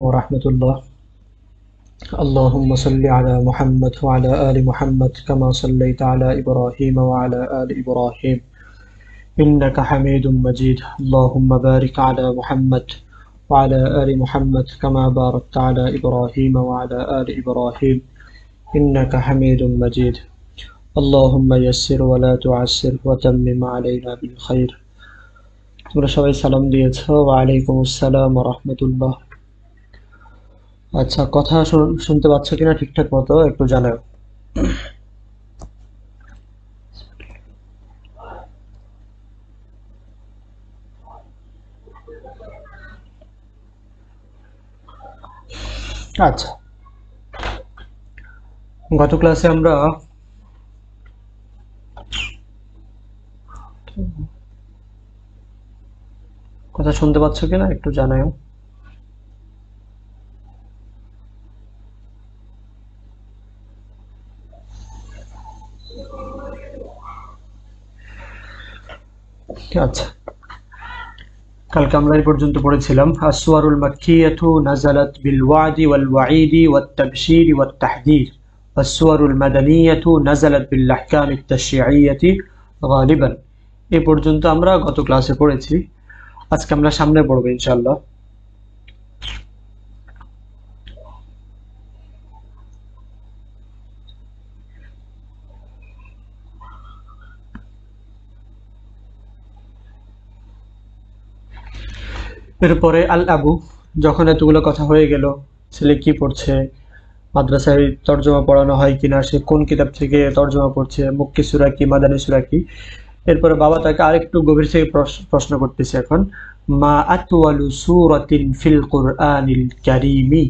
ورحمة الله. اللهم صل على محمد وعلى آل محمد كما صليت على إبراهيم وعلى آل إبراهيم إنك حميد مجيد. اللهم بارك على محمد وعلى آل محمد كما باركت على إبراهيم وعلى آل إبراهيم إنك حميد مجيد. اللهم يسر ولا تعسر وتمم علينا بالخير. তোমরা সবাই সালাম দিয়েছো। ওয়ালাইকুম আসসালাম ওয়া রাহমাতুল্লাহ। আচ্ছা, কথা শুনতে পাচ্ছ কিনা ঠিকঠাক মতো একটু জানাও। আচ্ছা, গত ক্লাসে আমরা কথা শুনতে পাচ্ছ কিনা একটু জানাও। আচ্ছা, কালকে আমরা এই পর্যন্ত পড়েছিলাম আসওয়ারুল মাক্কিয়াতু নাযালাত বিল ওয়াদি ওয়াল ওয়াঈদি ওয়াত তাবশীর ওয়াত তাহদীর আসওয়ারুল মাদানিয়াতু নাযালাত বিল আহকামিত তাশরিঈয়্যাতি গালিবান। এই পর্যন্ত আমরা গত ক্লাসে পড়েছি। আজকে আমরা সামনে পড়ব ইনশাআল্লাহ। এরপরে আল আবু, যখন এতগুলো কথা হয়ে গেল, ছেলে কি পড়ছে, মাদ্রাসায় তর্জমা পড়ানো হয় কিনা, সে কোন কিতাব থেকে তর্জমা পড়ছে, মক্কি সূরা কি মাদানী সূরা কি। এরপরে বাবা তাকে আরেকটু গভীর থেকে প্রশ্ন করতেছে এখন, মা আতওয়ালু সূরাতিন ফিল কুরআনিল কারীমি।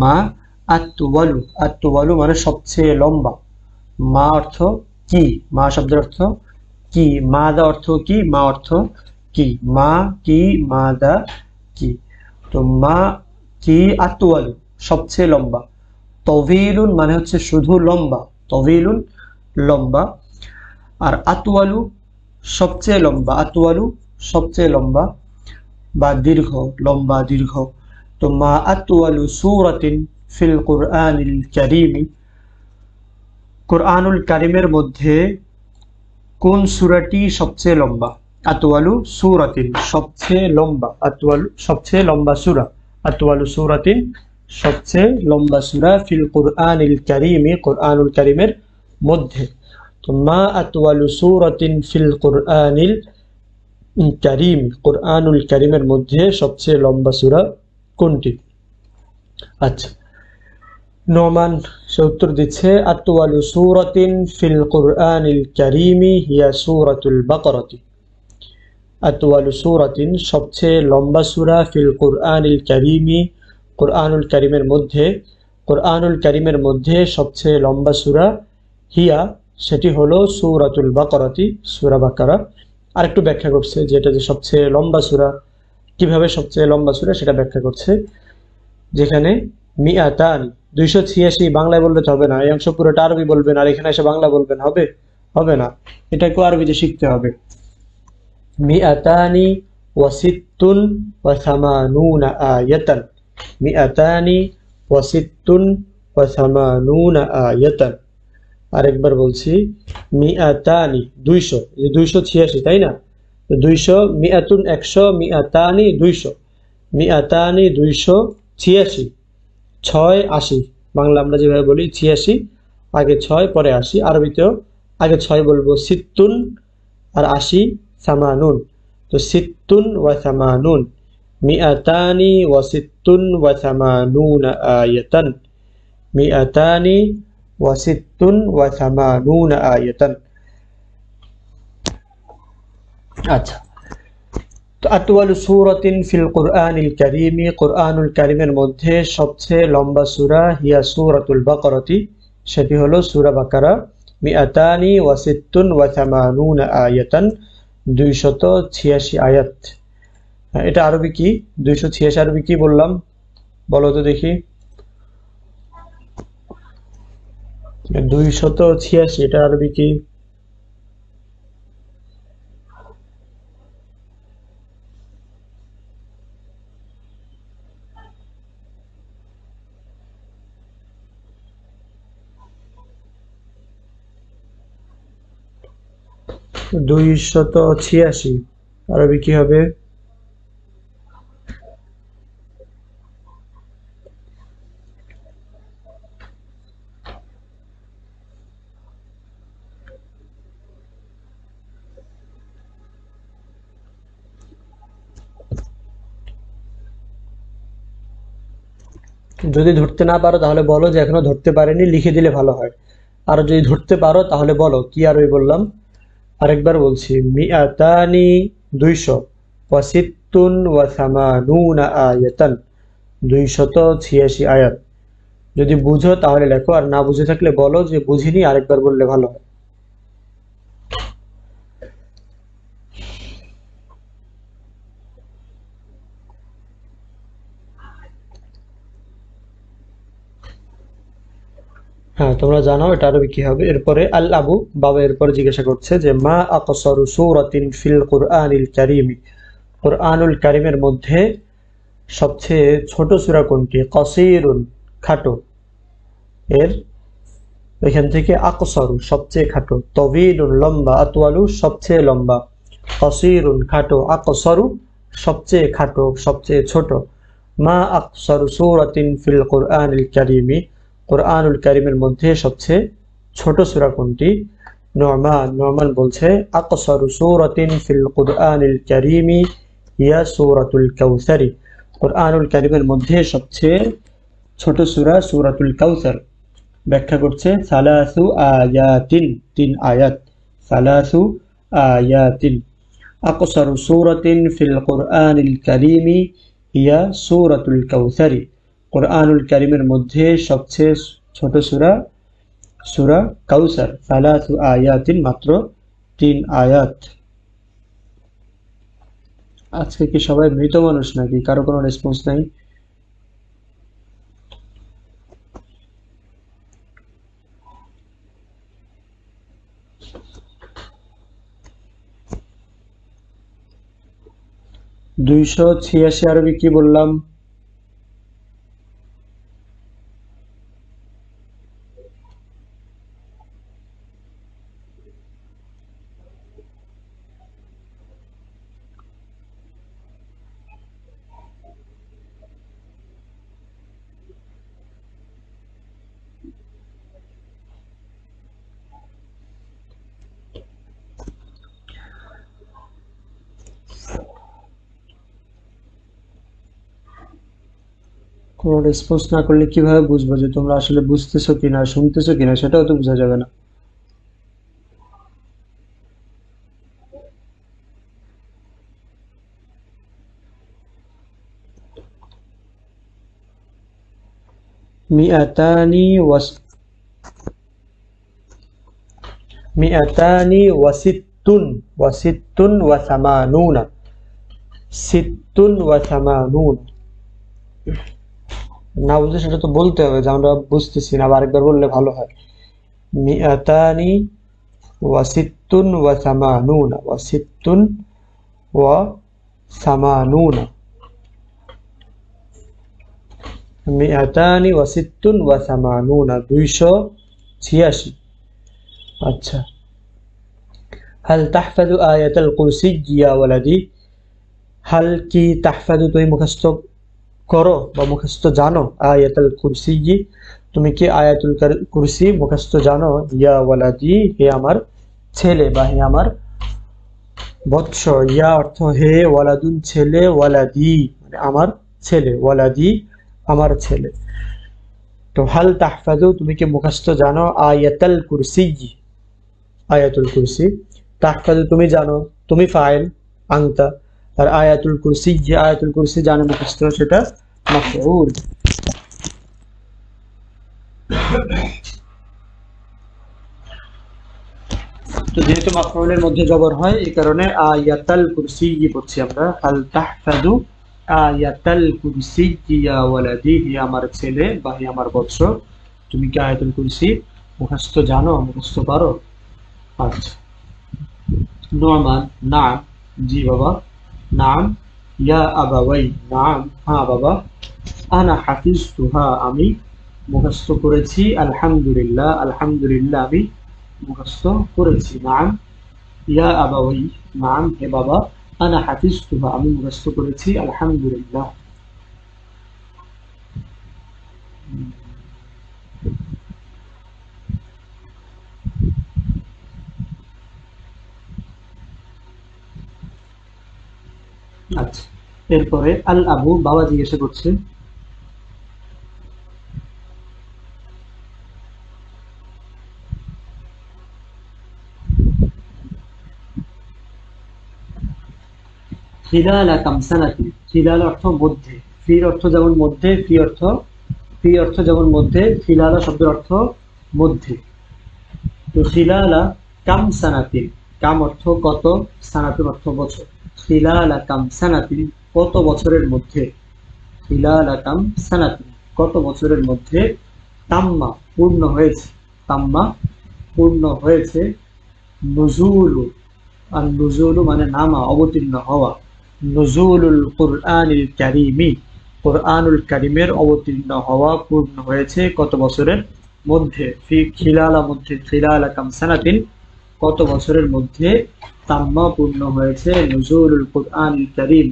মা আতওয়ালু, আতওয়ালু মানে সবচেয়ে লম্বা। মা অর্থ কি, মা শব্দের অর্থ কি, মাদা অর্থ কি, মা অর্থ কি, মা কি মাদা কি। তো মা কি আতওয়ালু সবচেয়ে লম্বা, তভিলুন মানে হচ্ছে শুধু লম্বা, তভিলুন লম্বা, আর আতওয়ালু সবচেয়ে লম্বা, আতওয়ালু সবচেয়ে লম্বা বা দীর্ঘ, লম্বা দীর্ঘ। তো মা আতওয়ালু সূরাতিন ফিল কুরআনিল কারীমি, কুরআনুল কারীমের মধ্যে কোন সূরাটি সবচেয়ে লম্বা। আতওয়ালু সূরাতিন সবচেয়ে লম্বা, আতওয়ালু সবচেয়ে লম্বা সূরা, আতওয়ালু সূরাতিন সবচেয়ে লম্বা সূরা ফিল কুরআনিল কারীমি কুরআনুল কারীমের মধ্যে। তো মা আতওয়ালু সূরাতিন ফিল কুরআনিল কারীম, কুরআনুল কারীমের মধ্যে সবচেয়ে লম্বা সূরা কোনটি। আচ্ছা, নোমান সে উত্তর দিচ্ছে আতওয়ালু সূরাতিন ফিল কুরআনিল কারীমি হিয়া সূরাতুল বাকারাতি। আতওয়ালু সূরাতিন সবচেয়ে লম্বা সূরা ফিল কুরআনিল কারীমি কুরআনুল কারীমের মধ্যে, কুরআনুল কারীমের মধ্যে সবচেয়ে লম্বা সূরা হিয়া সেটি হলো সূরাতুল বাকারাতি, সূরা বাকারা। আরেকটু ব্যাখ্যা করছে যেটা যে সবচেয়ে লম্বা সূরা, কিভাবে সবচেয়ে লম্বা সূরা সেটা ব্যাখ্যা করছে। যেখানে মিআতান 286 বাংলায় বললে তো হবে না, এই অংশ পুরোটা আরবি বলবেন আর এখানে এসে বাংলা বলবেন, হবে? হবে না, এটাকেও আরবিতে শিখতে হবে। মিআতানি ওয়া সিত্তুন ওয়া সামানুনা আয়াতান, মিআতানি ওয়া সিত্তুন ওয়া সামানুনা আয়াতান। আরেকবার বলছি, মিআতানি 200, যে 286 তাই না, তো 200, মিআতুন 100, মিআতানি 200, মিআতানি 286, 6 80, বাংলা আমরা যেভাবে বলি 86 আগে 6 পরে 80, আরবিতেও আগে 6 বলবো সিত্তুন আর 80 সামানুন। তো সিত্তুন ওয়া সামানুন, মিআতানি ওয়া সিত্তুন ওয়া সামানুনা আয়াতান, মিআতানি ওয়া সিত্তুন ওয়া সামানুনা আয়াতান। আচ্ছা, তো আতওয়ালু সূরাতিন ফিল কুরআনিল কারীমি কুরআনুল কারীমের মধ্যে সবচেয়ে লম্বা সূরা হিয়া সূরাতুল বাকারাতি, সেটি হলো সূরা বাকারা। মিআতানি ওয়া সিত্তুন ওয়া সামানুনা আয়াতান, 286 আয়াত। এটা আরবি কি, 286 আরবি কি বললাম বলো তো দেখি। 286 এটা আরবি কি? 286 আরবি কি হবে? যদি ধরতে না পারো তাহলে বলো যে এখনো ধরতে পারেনি, লিখে দিলে ভালো হয়। আর যদি ধরতে পারো তাহলে বলো কি আরবি বললাম। আরেকবার বলছি, মিআতানি 200, ওয়াসিত্তুন ওয়া সামানুনা আয়াতান 286 আয়াত। যদি বুঝো তাহলে লেখো, আর না বুঝে থাকলে বলো যে বুঝিনি, আরেকবার বললে ভালো হয়। হ্যাঁ, তোমরা জানো এটা আরবি কি হবে। এরপরে আল আবু, বাবা এরপরে জিজ্ঞাসা করছে যে মা আকসারু সূরাতিন ফিল কুরআনিল কারীম, কুরআনুল কারীমের মধ্যে সবচেয়ে ছোট সূরা কোনটি? কসীরুন, খাটো। এর এখান থেকে আকসারু সবচেয়ে খাটো, তবিলুন লম্বা, আতওয়ালু সবচেয়ে লম্বা, কসীরুন খাটো, আকসারু সবচেয়ে খাটো, সবচেয়ে ছোট। মা আকসারু সূরাতিন ফিল কুরআনিল কারীম, কুরআনুল কারীমের মধ্যে সবচেয়ে ছোট সূরা কোনটি? নোমান বলছে আকসারু সূরাতিন ফিল কুরআনিল কারীম হিয়া সূরাতুল কাউসারি, কুরআনুল কারীমের মধ্যে সবচেয়ে ছোট সূরা সূরাতুল কাউসার। ব্যাখ্যা করছে সালাসু আয়াতিন, 3 আয়াত, সালাসু আয়াতিন। আকসারু সূরাতিন ফিল কুরআনিল কারীম হিয়া সূরাতুল কাউসারি, কুরআনুল কারীমের মধ্যে সবচেয়ে ছোট সূরা সূরা কাউসার। সালাসু আয়াতিন, মাত্র 3 আয়াত। আজকে কি সবাই মৃত মানুষ নাকি? কারো কোনো রেসপন্স নাই? দুইশো ছিয়াশি আরবি কি বললাম? কোনো রেসপন্স না করলে কিভাবে বুঝবো যে তোমরা আসলে বুঝতেছো কিনা, শুনতেছো কিনা? সেটাও তো বোঝা যাবে না। মিআতানি ওয়াস মিআতানি ওয়াসিত্তুন, ওয়াসিত্তুন ওয়া সামানুনা, সিত্তুন ওয়া সামানুন। না বুঝলে সেটা তো বলতে হবে যে আমরা বুঝতেছি না, আবার আরেকবার বললে ভালো হয়। মিআতানি ওয়াসিত্তুন ওয়া সামানুনা, ওয়াসিত্তুন ওয়া সামানুনা, মিআতানি ওয়াসিত্তুন ওয়া সামানুনা, 286। আচ্ছা, হাল তাহফাজু আয়াতাল কুরসি ইয়া ওয়ালাদি, হাল কি তাহফাজু তুমি মুখস্থ করো বা মুখস্থ জানো? আয়াতুল কুরসি, তুমি কি আয়াতুল কুরসি মুখস্থ জানো? ইয়া ওয়ালাদি, হে আমার ছেলে বা হে আমার বৎস। ইয়া অর্থ হে, ওয়ালাদুন ছেলে, ওয়ালাদি মানে আমার ছেলে, ওয়ালাদি আমার ছেলে। তো হাল তাহফাজু তুমি কি মুখস্থ জানো? আয়াতুল কুরসি, আয়াতুল কুরসি। তাহফাজু তুমি জানো, তুমি ফাইল, আনতা। আর আয়াতুল কুরসি, যে আয়াতুল কুরসি জানে মুখস্থ, সেটা মাফউল। তো যেহেতু মাফউলের মধ্যে জবর হয়, এই কারণে আয়াতাল কুরসি পড়ছি আমরা। হাল তাহফাজু আয়াতাল কুরসি ইয়া ওয়ালাদি, হে আমার ছেলে বা হে আমার বৎস, তুমি কি আয়াতুল কুরসি মুখস্থ জানো, মুখস্থ পারো? আচ্ছা, নোমান, নাম, জি বাবা। নাম, ইয়া আবাওয়াই, নাম, হ্যাঁ বাবা। আনা হাফিজতুহা, আমি মুখস্থ করেছি। আলহামদুলিল্লাহ, আলহামদুলিল্লাহ আমি মুখস্থ করেছি। নাম ইয়া আবাওয়াই, নাম হে বাবা, আনা হাফিজতুহা, আমি মুখস্থ করেছি আলহামদুলিল্লাহ। আচ্ছা, এরপরে আল আবু, বাবা জিজ্ঞাসা করছে খিলালা কাম সানাতি, খিলাল অর্থ মধ্যে, ফির অর্থ যেমন মধ্যে, ফি অর্থ যেমন মধ্যে, খিলালা শব্দের অর্থ মধ্যে। তো খিলালা কাম সানাতিন, কাম অর্থ কত, সানাতুন অর্থ বছর। খিলালা কাম সানাতিন, কত বছরের মধ্যে, খিলালা কাম সানাতিন, কত বছরের মধ্যে, তাম্মা পূর্ণ হয়েছে, তাম্মা পূর্ণ হয়েছে, নুজুলু, আর নুজুলু মানে নামা, অবতীর্ণ হওয়া, নুজুলুল কুরআনিল কারীমি, কুরআনুল কারীমের অবতীর্ণ হওয়া পূর্ণ হয়েছে কত বছরের মধ্যে, ফি খিলালা মধ্যে, খিলালা কাম সানাতিন, কত বছরের মধ্যে, তাম্মা পূর্ণ হয়েছে, নুজুলুল কুরআনিল কারীম,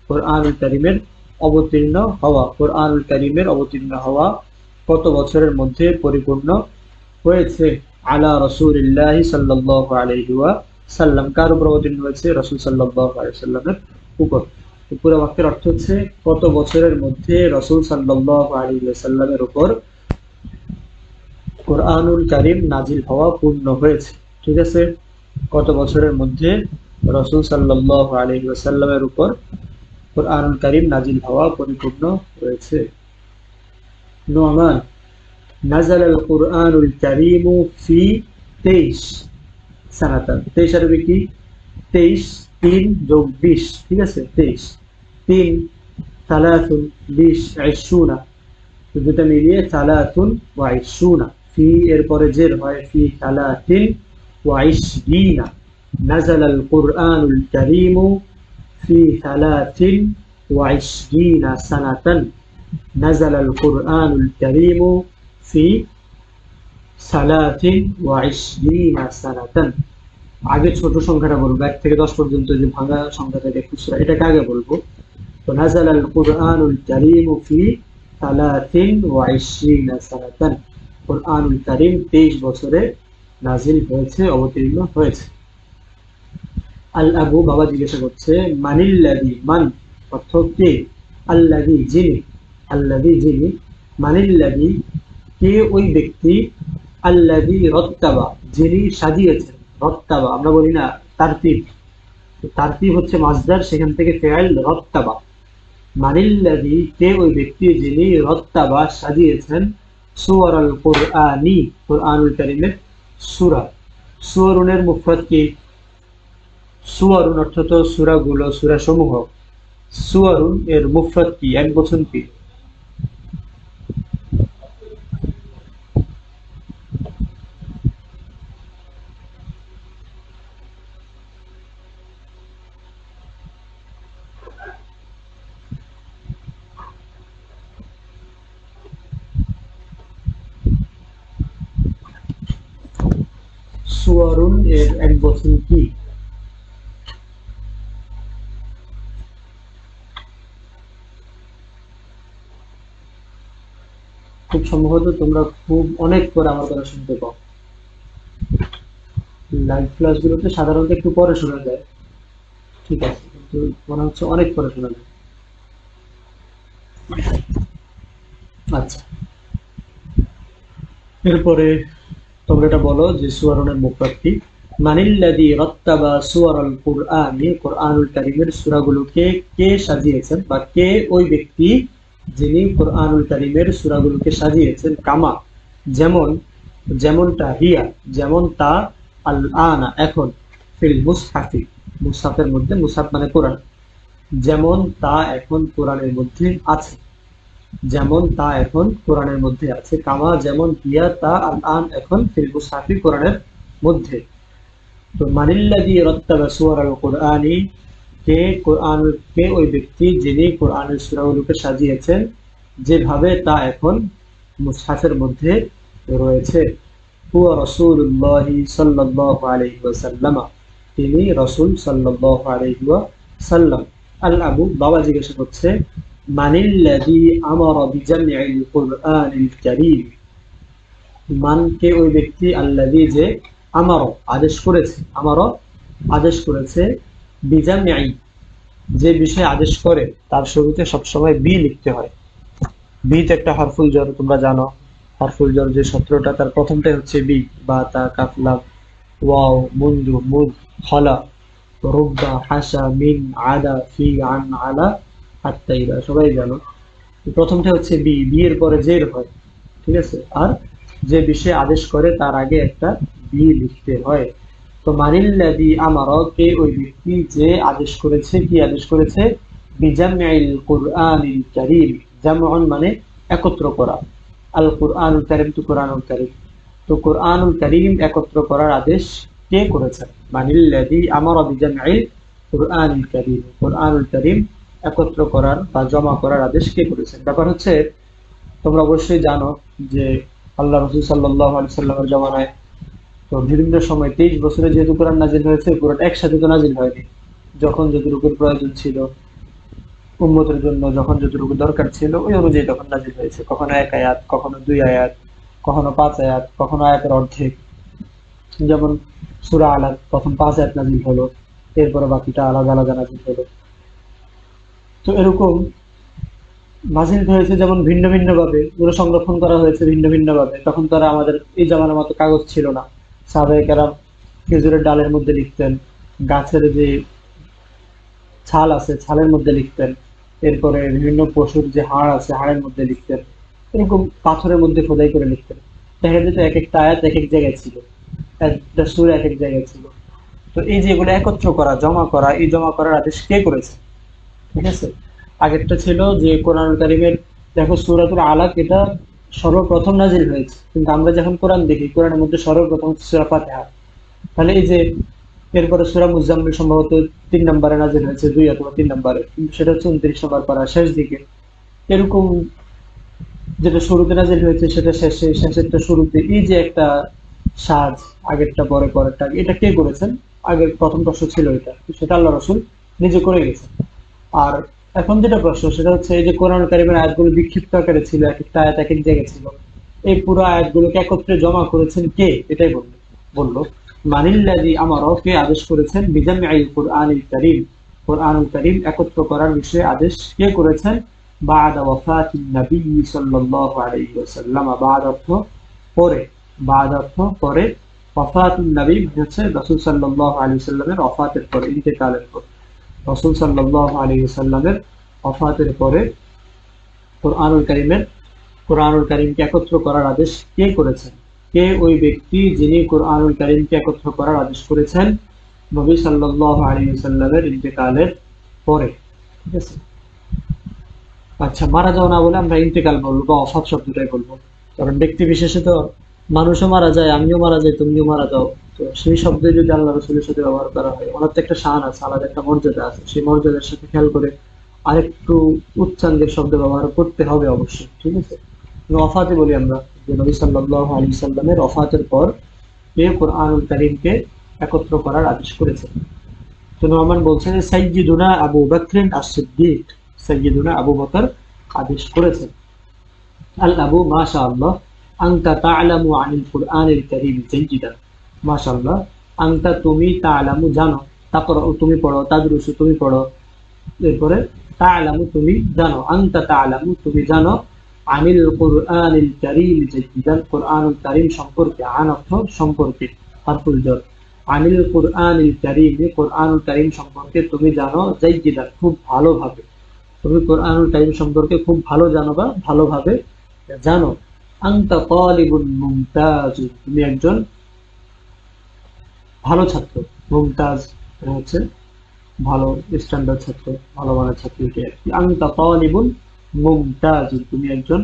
কুরআনুল কারীমের অবতীর্ণ হওয়া, কুরআনুল কারীমের অবতীর্ণ হওয়া কত বছরের মধ্যে পরিপূর্ণ হয়েছে, আলা রাসূলিল্লাহি সাল্লাল্লাহু আলাইহি ওয়া সাল্লাম, কার উপর অবতীর্ণ হয়েছে, রাসূল সাল্লাল্লাহু আলাইহি সাল্লামের উপর। পুরো বাক্যের অর্থ হচ্ছে কত বছরের মধ্যে রাসূল সাল্লাল্লাহু আলাইহি ওয়াসাল্লামের উপর কোরআনুল কারীম নাজিল হওয়া পূর্ণ হয়েছে। ঠিক আছে, কত বছরের মধ্যে রাসূল সাল্লাল্লাহু আলাইহি ওয়াসাল্লামের উপর কোরআনুল কারীম নাজিল হওয়া পরিপূর্ণ হয়েছে। নুমান, নাযালাল কুরআনুল কারীমু ফি 23 সানাতান, 23 আরবি কি 23, 3 যোগ 20, ঠিক আছে 23, 3 সালাতুন 20, 20 দুটো মিলিয়ে সালাতুন ওয়া 20, ফি এর পরে জের হয়, ফি সালাতিন ওয়া 20, নাযালাল কুরআনুল কারীমু ফি সালাতিন ওয়া 20 সানাতান, নাযালাল কুরআনুল কারীমু ফি সালাতিন ওয়া 20 সানাতান। আগে ছোট সংখ্যাটা বলবো, 1 থেকে 10 পর্যন্ত যে ভাঙা সংখ্যাটা খুচরা, এটাকে আগে বলবো। তো নাযালাল কুরআনুল কারীমু ফি সালাতিন ওয়া 20 সানাতান, কুরআনুল কারীম 23 বছরে নাজিল হয়েছে, অবতীর্ণ হয়েছে। আল আবু, বাবা জিজ্ঞাসা করছে মানিল্লাযী, মান অর্থ কে, আল্লাযী যিনি, আল্লাযী যিনি, মানিল্লাযী কে ওই ব্যক্তি, আল্লাযী রত্তাবা যিনি সাজিয়েছেন, রত্তাবা আমরা বলি না তারতিব, তারতিব হচ্ছে মাসদার, সেখান থেকে ফেআইল রত্তাবা। মানিল্লাযী কে ওই ব্যক্তি যিনি, রত্তাবা সাজিয়েছেন, সুওয়ারাল কুরআনি, কুরআনুল কারীমের সূরা। সুওয়ারুনের মুফরাদ কি, সুওয়ারুন অর্থ তো সূরাগুলো, সূরা সমূহ। সুওয়ারুন এর মুফরাদ কি, একবচন কি, সুওয়ারুন এর একবচন কি, খুব সম্ভবত তোমরা খুব অনেক পরে আমার কথা শুনতে পাও, লাইভ ক্লাসগুলোতে সাধারণত একটু পরে শোনা যায়, ঠিক আছে, কিন্তু মনে হচ্ছে অনেক পরে শোনা যায়। আচ্ছা, এরপরে তোমরা এটা বলো যে সুওয়ারুনের মুফরাদ কি। মানিল্লাযী রাত্তাবা সুওয়ারাল কুরআনি, কুরআনুল কারীমের সূরাগুলোকে কে সাজিয়েছেন, বা কে ওই ব্যক্তি যিনি কুরআনুল কারীমের সূরাগুলোকে সাজিয়েছেন, কামা যেমন, যেমনটা, হিয়া যেমন তা, আল আনা এখন, ফিল মুসহাফি মুসহাফের মধ্যে, মুসহাফ মানে কোরআন, যেমন তা এখন কোরআনের মধ্যে আছে, যেমন তা এখন কোরআনের মধ্যে আছে, কামা যেমন, হিয়া তা, আল আন এখন, ফিল মুসহাফি কোরআনের মধ্যে। তো মানিল্লাযী রাত্তাবা সুওয়ারাল কুরআনি, কে কোরআন, কে ওই ব্যক্তি যিনি কোরআনের সূরাগুলোকে সাজিয়েছেন যেভাবে তা এখন মুসহাফের মধ্যে রয়েছে, হুয়া রাসূলুল্লাহি সাল্লাল্লাহু আলাইহি ওয়াসাল্লাম, তিনি রাসূল সাল্লাল্লাহু আলাইহি ওয়াসাল্লাম। আল আবু, বাবা জিজ্ঞাসা করছে, মানিল্লাযী আমারা বিজামি'ল কুরআনিল কারীম, মানকে ওই ব্যক্তি, আল্লাযী যে, আমারা আদেশ করেছে, আমারা আদেশ করেছে, বিজামি'i যে বিষয়ে আদেশ করে তার শুরুতে সবসময় বি লিখতে হয়। বি তো একটা হরফুল জর, তোমরা জানো হরফুল জর যে সূত্রটা, তার প্রথমটাই হচ্ছে বি, বা তা কাফ লাম ওয়াও মুনদু মুদ খলা রুব্বা হাসা মিন আদা ফি আন আলা হাত্তা ইলা, সবাই জানো প্রথমটা হচ্ছে বি, বি এর পরে জের হয়, ঠিক আছে। আর যে বিষয়ে আদেশ করে তার আগে একটা বি লিখতে হয়। তো মানিল্লাযী আমারা, কে ওই ব্যক্তি যে আদেশ করেছে, কি আদেশ করেছে, বিজামি'ল কুরআনিল কারীম, জামউন মানে একত্র করা, আল কুরআনুল কারীম তো কুরআনুল কারীম, তো কুরআনুল কারীম একত্র করার আদেশ কে করেছেন, মানিল্লাযী আমারা বিজামি'ল কুরআনিল কারীম, কুরআনুল কারীম একত্র করার বা জমা করার আদেশ কে করেছেন। ব্যাপার হচ্ছে, তোমরা অবশ্যই জানো যে আল্লাহ রাসূল সাল্লাল্লাহু আলাইহি সাল্লামের জামানায় তো বিভিন্ন সময় 23 বছরে যেহেতু কোরআন নাজিল হয়েছে, পুরোটা একসাথে তো নাজিল হয়নি, যখন যতটুকুর প্রয়োজন ছিল উম্মতের জন্য, যখন যতটুকু দরকার ছিল ওই অনুযায়ী তখন নাজিল হয়েছে, কখনো 1 আয়াত, কখনো 2 আয়াত, কখনো 5 আয়াত, কখনো আয়াতের অর্ধেক। যেমন সূরা আলাক প্রথম 5 আয়াত নাজিল হলো, এরপরে বাকিটা আলাদা আলাদা নাজিল হলো। তো এরকম নাজিল হয়েছে যেমন ভিন্ন ভিন্ন ভাবে, এগুলো সংরক্ষণ করা হয়েছে ভিন্ন ভিন্ন ভাবে। তখন তারা আমাদের এই জামানার মতো কাগজ ছিল না, সাহাবায়ে কেরাম খেজুরের ডালের মধ্যে লিখতেন, গাছের যে ছাল আছে ছালের মধ্যে লিখতেন, এরপরে বিভিন্ন পশুর যে হাড় আছে হাড়ের মধ্যে লিখতেন, এরকম পাথরের মধ্যে খোদাই করে লিখতেন। দেখা যেত এক একটা আয়াত এক এক জায়গায় ছিল, একটা সূরা এক এক জায়গায় ছিল। তো এই যে এগুলো একত্র করা, জমা করা, এই জমা করার আদেশ কে করেছে, ঠিক আছে। আগেরটা ছিল যে কোরআনুল কারীমের, দেখো সূরাতুল আলাক এটা সর্বপ্রথম নাজিল হয়েছে, কিন্তু আমরা যখন কোরআন দেখি কোরআনের মধ্যে সর্বপ্রথম হচ্ছে সূরা ফাতিহা। তাহলে এই যে এরপরে সূরা মুজাম্মিল সম্ভবত 3 নম্বরে নাজিল হয়েছে, 2 অথবা 3 নম্বরে, কিন্তু সেটা হচ্ছে 29 নম্বর পারা শেষ দিকে। এরকম যেটা শুরুতে নাজিল হয়েছে সেটা শেষে, শেষেরটা শুরুতে, এই যে একটা সাজ, আগেরটা পরে, পরেরটা আগে, এটা কে করেছেন, আগের প্রথম প্রশ্ন ছিল এটা, সেটা আল্লাহ রাসূল নিজে করে গেছেন। আর এখন যেটা প্রশ্ন সেটা হচ্ছে, এই যে কোরআন কারীমের আয়াতগুলো বিক্ষিপ্ত আকারে ছিল, এক একটা আয়াত এক এক জায়গায় ছিল, এই পুরো আয়াতগুলোকে একত্রে জমা করেছেন কে, এটাই বললো মানিল্লাযী আমারা, কে আদেশ করেছেন, বিজামি'ল কুরআনিল কারীম, কুরআনুল কারীম একত্র করার বিষয়ে আদেশ কে করেছেন, বা'দা ওয়াফাতিন নবী সাল্লাল্লাহু আলাইহি ওয়াসাল্লাম, বা'দ অর্থ পরে, বা'দ অর্থ পরে, ওয়াফাতুন নবী হচ্ছে রাসূল সাল্লাল্লাহু আলাইহি ওয়াসাল্লামের ওয়াফাতের পর, ইন্তেকালের পর, রাসূল সাল্লাল্লাহু আলাইহি ওয়াসাল্লামের ওয়াফাতের পরে কুরআনুল কারীমকে একত্র করার আদেশ কে করেছেন, কে ওই ব্যক্তি যিনি কুরআনুল কারীমকে একত্র করার আদেশ করেছেন নবী সাল্লাল্লাহু আলাইহি ওয়াসাল্লামের ইন্তেকালের পরে, ঠিক আছে। আচ্ছা, মারা যাওয়া না বলে আমরা ইন্তেকাল বলবো বা ওফাত শব্দটাই বলবো, কারণ ব্যক্তি বিশেষে তো মানুষও মারা যায়, আমিও মারা যাই, তুমিও মারা যাও। তো সেই শব্দে যদি আল্লাহ রাসূলের সাথে ব্যবহার করা হয়, ওনার তো একটা শান আছে, আলাদা একটা মর্যাদা আছে, সেই মর্যাদার সাথে খেয়াল করে আরেকটু উচ্চাঙ্গের শব্দ ব্যবহার করতে হবে অবশ্যই, ঠিক আছে। ওফাতে বলি আমরা, যে নবী সাল্লাল্লাহু আলাইহি সাল্লামের ওফাতের পর কে কুরআনুল কারীমকে একত্র করার আদেশ করেছে। তো নোমান বলছেন যে সাইয়্যিদুনা আবু বকর আস-সিদ্দিক, সাইয়্যিদুনা আবু বকর আদেশ করেছেন। আল আবু, মাশাআল্লাহ, আনতা তা'লামু আনিল কুরআনিল কারীম জাইয়্যিদান, মাশাআল্লাহ, আনতা তুমি, তা'লামু জানো, তাকরা তুমি পড়ো, তাদরুসু তুমি পড়ো, এরপরে তা'লামু তুমি জানো, আনতা তা'লামু তুমি জানো, আনিল কুরআনিল কারীম জাইয়্যিদান কুরআনুল কারীম সম্পর্কে, আন অর্থ সম্পর্কে, হারফুল জার, আনিল কুরআনিল কারীম কুরআনুল কারীম সম্পর্কে তুমি জানো, জাইয়্যিদান খুব ভালোভাবে, তুমি কুরআনুল কারীম সম্পর্কে খুব ভালো জানো বা ভালোভাবে জানো। আনতা তালিবুন মুমতাজ, তুমি একজন ভালো ছাত্র, মুমতাজ হচ্ছে ভালো স্ট্যান্ডার্ড ছাত্র, ভালো মানের ছাত্র, আনতা তালিবুন মুমতাজ, তুমি একজন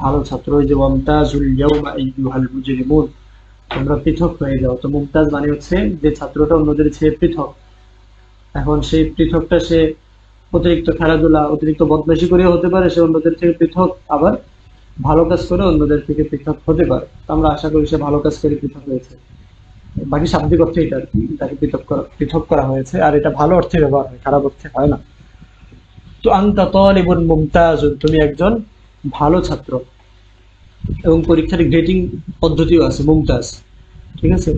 ভালো ছাত্র। ওই যে মুমতাজুল ইয়াওমা আইয়ুহাল মুজরিমুন, তোমরা পৃথক হয়ে যাও, তো মুমতাজ মানে হচ্ছে যে ছাত্রটা অন্যদের চেয়ে পৃথক। এখন সেই পৃথকটা সে অতিরিক্ত খেলাধুলা, অতিরিক্ত বদমাশি করেও হতে পারে, সে অন্যদের থেকে পৃথক, আবার ভালো কাজ করে অন্যদের থেকে পৃথক হতে পারে। তো আমরা আশা করি সে ভালো কাজ করে পৃথক হয়েছে। বাকি শাব্দিক অর্থে এটা আর কি, এটাকে পৃথক করা হয়েছে, আর এটা ভালো অর্থে ব্যবহার হয়, খারাপ অর্থে হয় না। তো আনতা তালিবুন মুমতাজুন, তুমি একজন ভালো ছাত্র, এবং পরীক্ষার গ্রেডিং পদ্ধতিও আছে মুমতাজ, ঠিক আছে।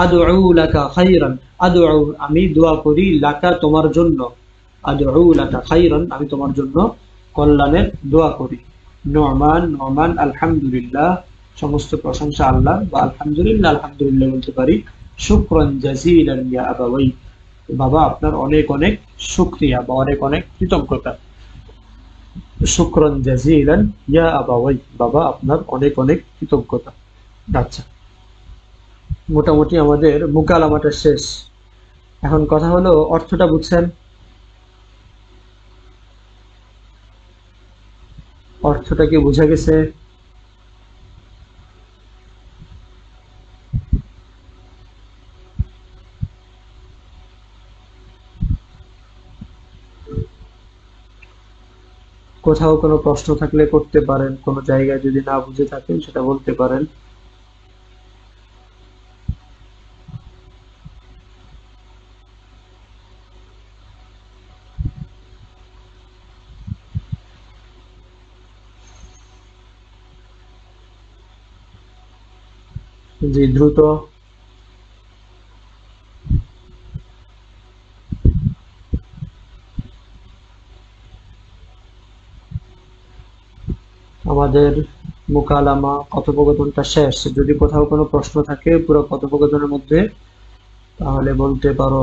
আদউ লাকা খাইরান, আদউ আমি দোয়া করি, লাকা তোমার জন্য, আদউ লাকা খাইরান আমি তোমার জন্য কল্যাণের দোয়া করি। নোমান, নোমান আলহামদুলিল্লাহ, সমস্ত প্রশংসা আল্লাহ, বা আলহামদুলিল্লাহ, আলহামদুলিল্লাহ বলতে পারি। শুকরান জাযীলান ইয়া আবাওয়াই, বাবা আপনার অনেক অনেক শুকরিয়া বা অনেক অনেক কৃতজ্ঞতা। শুকরান জাযীলান ইয়া আবাওয়াই, বাবা আপনার অনেক অনেক কৃতজ্ঞতা। আচ্ছা, মোটামুটি আমাদের মুকালামাটা শেষ। এখন কথা হলো অর্থটা বুঝছেন? অর্থটা কি বোঝা গেছে? কোথাও কোনো প্রশ্ন থাকলে করতে পারেন, কোনো জায়গায় যদি না বুঝে থাকেন সেটা বলতে পারেন। জি, দ্রুত। আমাদের মুকালামা কথোপকথনটা শেষ। যদি কোথাও কোনো প্রশ্ন থাকে পুরো কথোপকথনের মধ্যে, তাহলে বলতে পারো।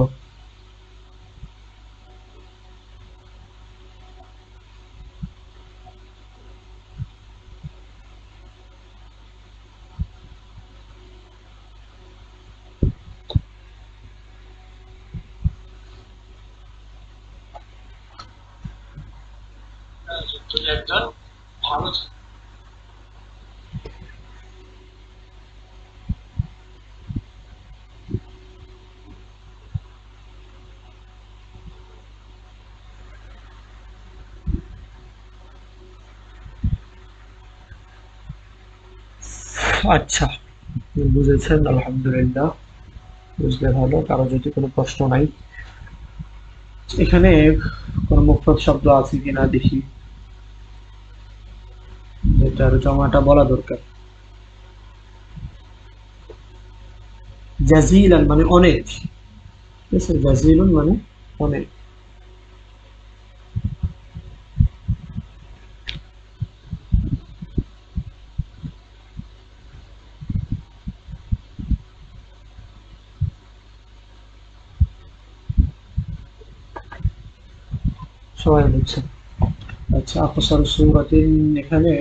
তুমি একজন ভালো ছাত্র। আচ্ছা, বুঝেছেন, আলহামদুলিল্লাহ, বুঝলে ভালো। কারো যদি কোনো প্রশ্ন নাই, এখানে কোনো মুফরদ শব্দ আছে কিনা দেখি, এটার জমাটা বলা দরকার। জাজিলান মানে অনেক, ঠিক আছে, জাজিলুন মানে অনেক। সবাই বুঝছে? আচ্ছা, আকসার সূরাতিন, এখানে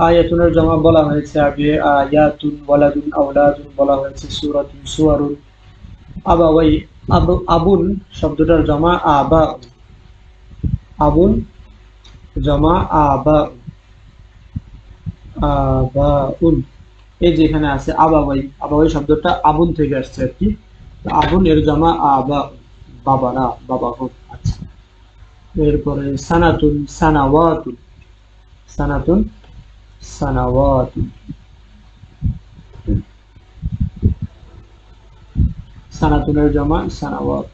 আয়াতুনের জমা বলা হয়েছে আগে, আয়াতুন, ওয়ালাদুন, আওলাদুন বলা হয়েছে, সূরাতুন, সুওয়ারুন। আবাওয়াই, আবুন শব্দটার জমা আবা, আবুন জমা আবা, আবাউন। এই যে এখানে আছে আবাওয়াই, আবাওয়াই শব্দটা আবুন থেকে আসছে আর কি। তো আবুন এর জমা আবা, বাবা না, বাবা হোক। আচ্ছা, এরপরে সানাতুন, সানাওয়াতুন, সানাতুন, সানাওয়াতুন, সানাতুনের জমা সানাওয়াত।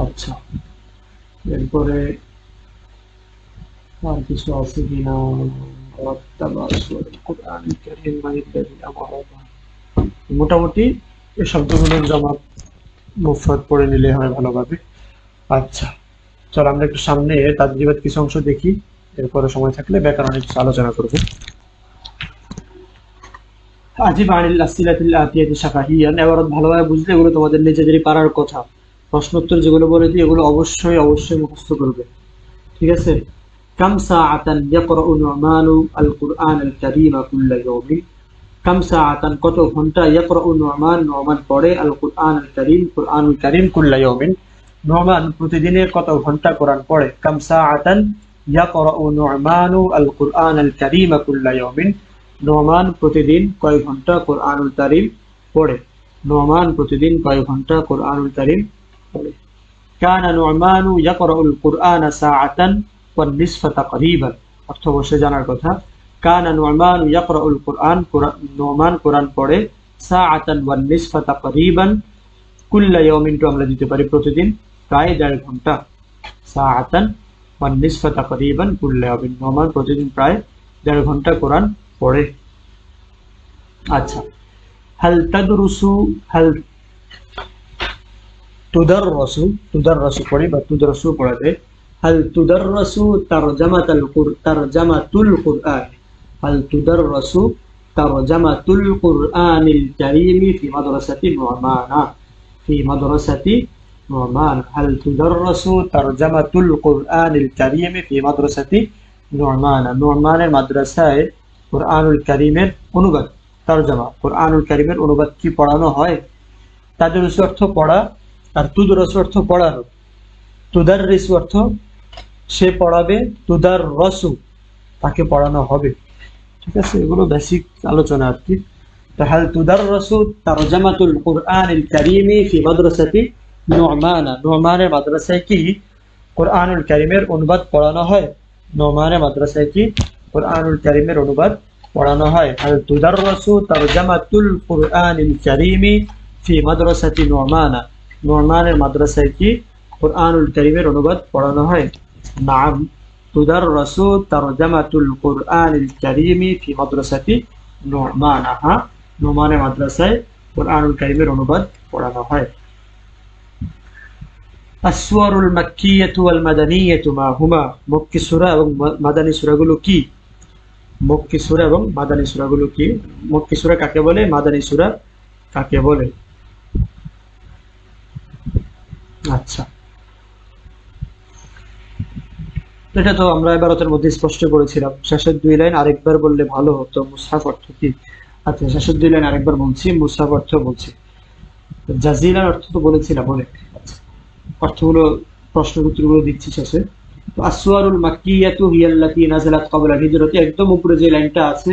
আচ্ছা, এরপরে আর কিছু আছে কিনা? মোটামুটি এই শব্দগুলোর জমা মুফরদ পড়ে নিলে হয় ভালোভাবে। আচ্ছা, চল আমরা একটু সামনে তাদরিবাত কিছু অংশ দেখি, এরপরে সময় থাকলে ব্যাকরণের কিছু আলোচনা করবো। আজিব আনিল আসিলাতিল আতিয়াতি শাফাহিয়ান, এবার ভালোভাবে বুঝলে এগুলো তোমাদের নিজেদেরই পারার কথা। প্রশ্নোত্তর যেগুলো বলে দিই এগুলো অবশ্যই অবশ্যই মুখস্থ করবে, ঠিক আছে। কাম সাআতান ইয়াকরাউ নু'মানু আল কুরআন আল কারীম কুল্লা ইয়াউমিন, কাম সাআতান কত ঘন্টা, ইয়াকরাউ নু'মান নু'মান পড়ে, আল কুরআন আল কারীম কুরআনুল কারীম, কুল্লা ইয়াউমিন নু'মান প্রতিদিনে কত ঘন্টা কোরআন পড়ে। কাম সাআতান ইয়াকরাউ নু'মানু আল কুরআন আল কারীম কুল্লা ইয়াউমিন, নোমান প্রতিদিন কয় ঘন্টা কোরআনুল কারীম পড়ে। নোমান প্রতিদিন কয় ঘন্টা কোরআনুল কারীম পড়ে। কানা নু'মানু ইয়াকরাউল কুরআনা সাআতান, ওয়ান নিসফা তাকরিবান, অর্থ অবশ্যই জানার কথা। কানা নুমান ইয়াকরাউল কুরআন, নুমান কোরআন পড়ে, সাআতান ওয়ান নিসফা তাকরিবান কুল্লা ইয়াউমিন, আমরা দিতে পারি প্রতিদিন প্রায় 1.5 ঘন্টা। সাআতান ওয়ান নিসফা তাকরিবান কুল্লা ইয়াউমিন, নুমান প্রতিদিন প্রায় 1.5 ঘন্টা কোরআন পড়ে। আচ্ছা, হাল তাদরুসু, হাল তুদাররাসু, তুদাররাসু পড়ে বা তুদরসু পড়াতে, হাল তুদাররাসু তারজামাতুল কুরআন, হাল তুদাররাসু তারজামাতুল কুরআনিল কারীমি ফি মাদ্রাসাতি নুমানা, ফি মাদ্রাসাতি নুমান, হাল তুদাররাসু তারজামাতুল কুরআনিল কারীমি ফি মাদ্রাসাতি নুমানা, নুমানের মাদ্রাসায় কুরআনুল কারীমের অনুবাদ, তরজমা, কুরআনুল কারীমের অনুবাদ কি পড়ানো হয়? তাদরুসু অর্থ পড়া, আর তুদরসু অর্থ পড়ানো। তুদাররিসু অর্থ সে পড়াবে, তুদাররাসু তাকে পড়ানো হবে। ঠিক আছে, এগুলো বেসিক আলোচনা আর কি। হাল তুদাররাসু তারজামাতুল কুরআনিল কারীমি ফি মাদ্রাসাতি নুমানা, নুমানের মাদ্রাসায় কি কুরআনুল কারীমের অনুবাদ পড়ানো হয়? নুমানের মাদ্রাসায় কি কুরআনুল কারীমের অনুবাদ পড়ানো হয়? হাল তুদাররাসু তারজামাতুল কুরআনিল কারীমি ফি মাদ্রাসাতি নুমানা, নুমানের মাদ্রাসায় কি কুরআনুল কারীমের অনুবাদ পড়ানো হয়? নাম, তুদাররাসু তারজামাতুল কুরআনিল কারীমি ফি মাদ্রাসাতি নুমানা, হ্যাঁ, নুমানের মাদ্রাসায় কুরআনুল কারীমের অনুবাদ পড়ানো হয়। আসওয়ারুল মাক্কিয়াতু ওয়াল মাদানিয়াতু মা হুমা, মক্কি সূরা এবং মাদানী সূরাগুলো কি? মক্কি সূরা এবং মাদানী সূরাগুলো কি? মক্কি সূরা কাকে বলে, মাদানী সূরা কাকে বলে? আচ্ছা, এটা তো আমরা ইবারতের মধ্যে স্পষ্ট করেছিলাম। শেষের 2 লাইন আরেকবার বললে ভালো হতো। মুসহাফ অর্থ কি? আচ্ছা, শেষের 2 লাইন আরেকবার বলছি, মুসহাফ অর্থ বলছি। জাজিলার অর্থ তো বলেছিলাম অনেক। আচ্ছা, অর্থগুলো, প্রশ্নের উত্তরগুলো দিচ্ছি শেষে। আসওয়ারুল মাক্কিয়াতু হিয়াল্লাতী নাযালাত ক্বাবলা হিজরতি, একদম উপরে যে লাইনটা আছে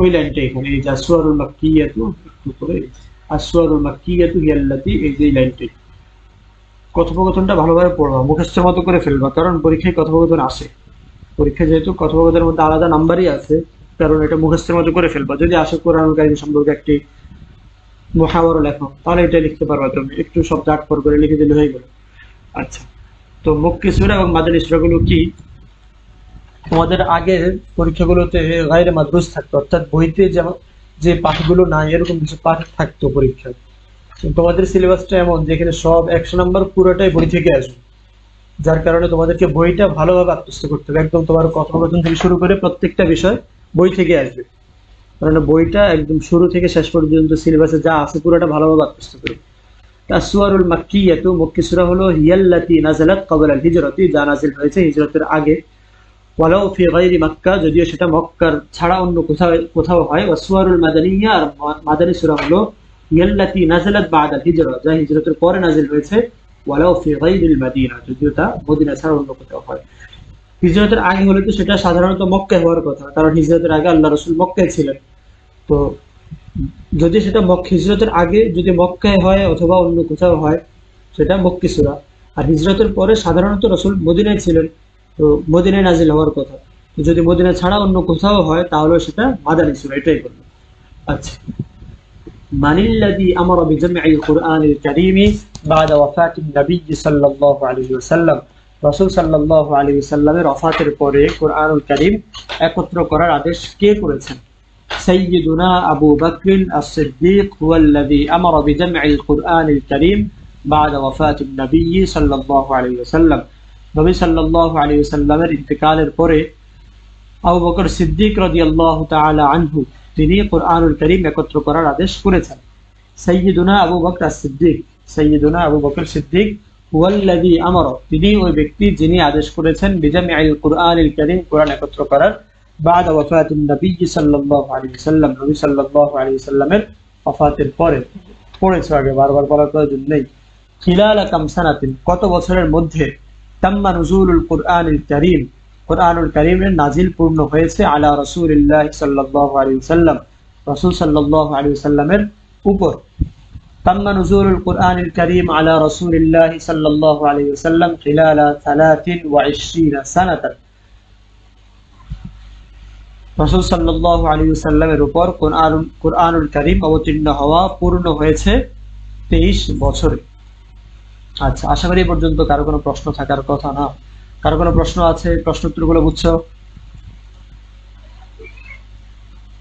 ওই লাইনটা এখানে, এই যে আসওয়ারুল মাক্কিয়াতু, একটু করে আসওয়ারুল মাক্কিয়াতু হিয়াল্লাতী, এই যে লাইনটাই। কথোপকথনটা ভালোভাবে পড়বা, মুখস্থের মতো করে ফেলবা, কারণ পরীক্ষায় কথোপকথন আসে। পরীক্ষায় যেহেতু কথোপকথনের মধ্যে আলাদা নাম্বারই আছে, কারণ এটা মুখস্থের মতো করে ফেলবা। যদি আসে কোরআনুল কারীম সম্পর্কে একটি মুহাওয়ারা লেখো, তাহলে এটা লিখতে পারবা তুমি, একটু শব্দ আট পর করে লিখে দিলে হয়ে গেল। আচ্ছা, তো মক্কি সূরা এবং মাদানী সূরাগুলো কি? তোমাদের আগের পরীক্ষাগুলোতে গায়রে মাদরুস থাকতো, অর্থাৎ বইতে যেমন যে পাঠগুলো নাই এরকম কিছু পাঠ থাকতো পরীক্ষায়। তোমাদের সিলেবাসটা এমন যেখানে সব 100 নাম্বার পুরোটাই বই থেকে আসবে, যার কারণে তোমাদেরকে বইটা ভালোভাবে আত্মস্থ করতে হবে। একদম তোমার কথোপকথন থেকে শুরু করে প্রত্যেকটা বিষয় বই থেকে আসবে, কারণ বইটা একদম শুরু থেকে শেষ পর্যন্ত সিলেবাসে যা আছে পুরোটা ভালোভাবে আত্মস্থ করবে। আসওয়ারুল মাক্কিয়াতু, মক্কি সূরা হলো হিয়াল্লাতী নাযালাত ক্বাবলাল হিজরতি, যা নাযিল হয়েছে হিজরতের আগে। ওয়ালাউ ফি গায়রি মক্কা, যদিও সেটা মক্কার ছাড়া অন্য কোথাও হয়। ওয়াসওয়ারুল মাদানিয়া, আর মাদানী সূরা হলো হিয়াল্লাতী নাযালাত বা'দাল হিজরা, যা হিজরতের পরে নাযিল হয়েছে। ওয়ালাউ ফি গায়রিল মাদিনা, যদিও তা মদিনা ছাড়া অন্য কোথাও হয়। হিজরতের আগে হলে তো সেটা সাধারণত মক্কায় হওয়ার কথা, কারণ হিজরতের আগে আল্লাহ রাসূল মক্কায় ছিলেন। তো যদি সেটা হিজরতের আগে যদি মক্কায় হয় অথবা অন্য কোথাও হয়, সেটা মক্কি সূরা। আর হিজরতের পরে সাধারণত রাসূল মদিনায় ছিলেন, তো মদিনায় নাযিল হওয়ার কথা। তো যদি মদিনা ছাড়া অন্য কোথাও হয় তাহলে সেটা মাদানী সূরা, এটাই বলবো। আচ্ছা, মানিল্লাযী আমারা বিজামঈল কুরআনিল কারীমি বা'দা ওয়াফাতিন নবী সাল্লাল্লাহু আলাইহি ওয়াসাল্লাম, রাসূল সাল্লাল্লাহু আলাইহি ওয়াসাল্লামের ওফাতের পরে কুরআনুল কারীম একত্র করার আদেশ কে করেছেন? সাইয়্যিদুনা আবু বকর as-সিদ্দীক হুয়াল্লাযী আমারা বিজামঈল কুরআনিল কারীম বা'দা ওয়াফাতিন নবী সাল্লাল্লাহু আলাইহি ওয়াসাল্লাম, নবী সাল্লাল্লাহু আলাইহি ওয়াসাল্লামের ইন্তেকালের পরে আবু বকর সিদ্দিক রাদিয়াল্লাহু তাআলা আনহু তিনি কুরআনুল কারীম একত্র করার আদেশ করেছেন। সাইয়্যিদুনা আবু বকর as-সিদ্দীক, সাইয়্যিদুনা আবু বকর সিদ্দিক হুয়াল্লাযী আমারা, তিনি ওই ব্যক্তি যিনি আদেশ করেছেন বিজামঈল কুরআনিল কারীম, কোরআন একত্র করার, বা'দা ওয়াফাতিন নবী সাল্লাল্লাহু আলাইহি ওয়াসাল্লাম, নবী সাল্লাল্লাহু আলাইহি ওয়াসাল্লামের ওফাতের পরে। পড়েছো আগে, বারবার বলার প্রয়োজন নেই। খিলালা কাম সানাতিন, কত বছরের মধ্যে, তাম্মা নুজুলুল কুরআনিল কারীম, কুরআনুল কারীমের নাজিল পূর্ণ হয়েছে, আলা রাসূলিল্লাহ সাল্লাল্লাহু আলাইহি ওয়াসাল্লাম, রাসূল সাল্লাল্লাহু আলাইহি ওয়াসাল্লামের উপর। তাম্মা নুজুলুল কুরআনিল কারীম আলা রাসূলিল্লাহ সাল্লাল্লাহু আলাইহি ওয়াসাল্লাম খিলালা 23 সানাতান। রাসূল সাল্লাল্লাহু আলাইহি ওয়াসাল্লামের উপর কুরআনুল কারীম অবতীর্ণ হওয়া পূর্ণ হয়েছে 23 বছরে। আচ্ছা, আশা করি এই পর্যন্ত কারো কোনো প্রশ্ন থাকার কথা না। কারো কোনো প্রশ্ন আছে? প্রশ্নোত্তরগুলো বুঝছো?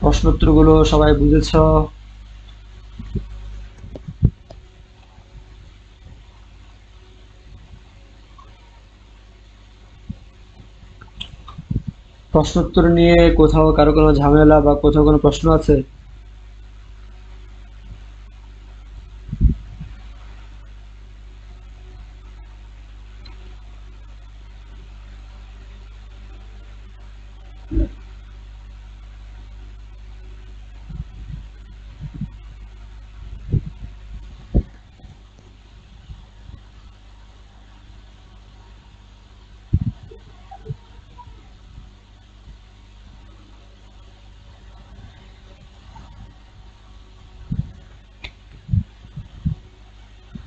প্রশ্নোত্তরগুলো সবাই বুঝেছো? প্রশ্নোত্তর নিয়ে কোথাও কারো কোনো ঝামেলা বা কোথাও কোনো প্রশ্ন আছে?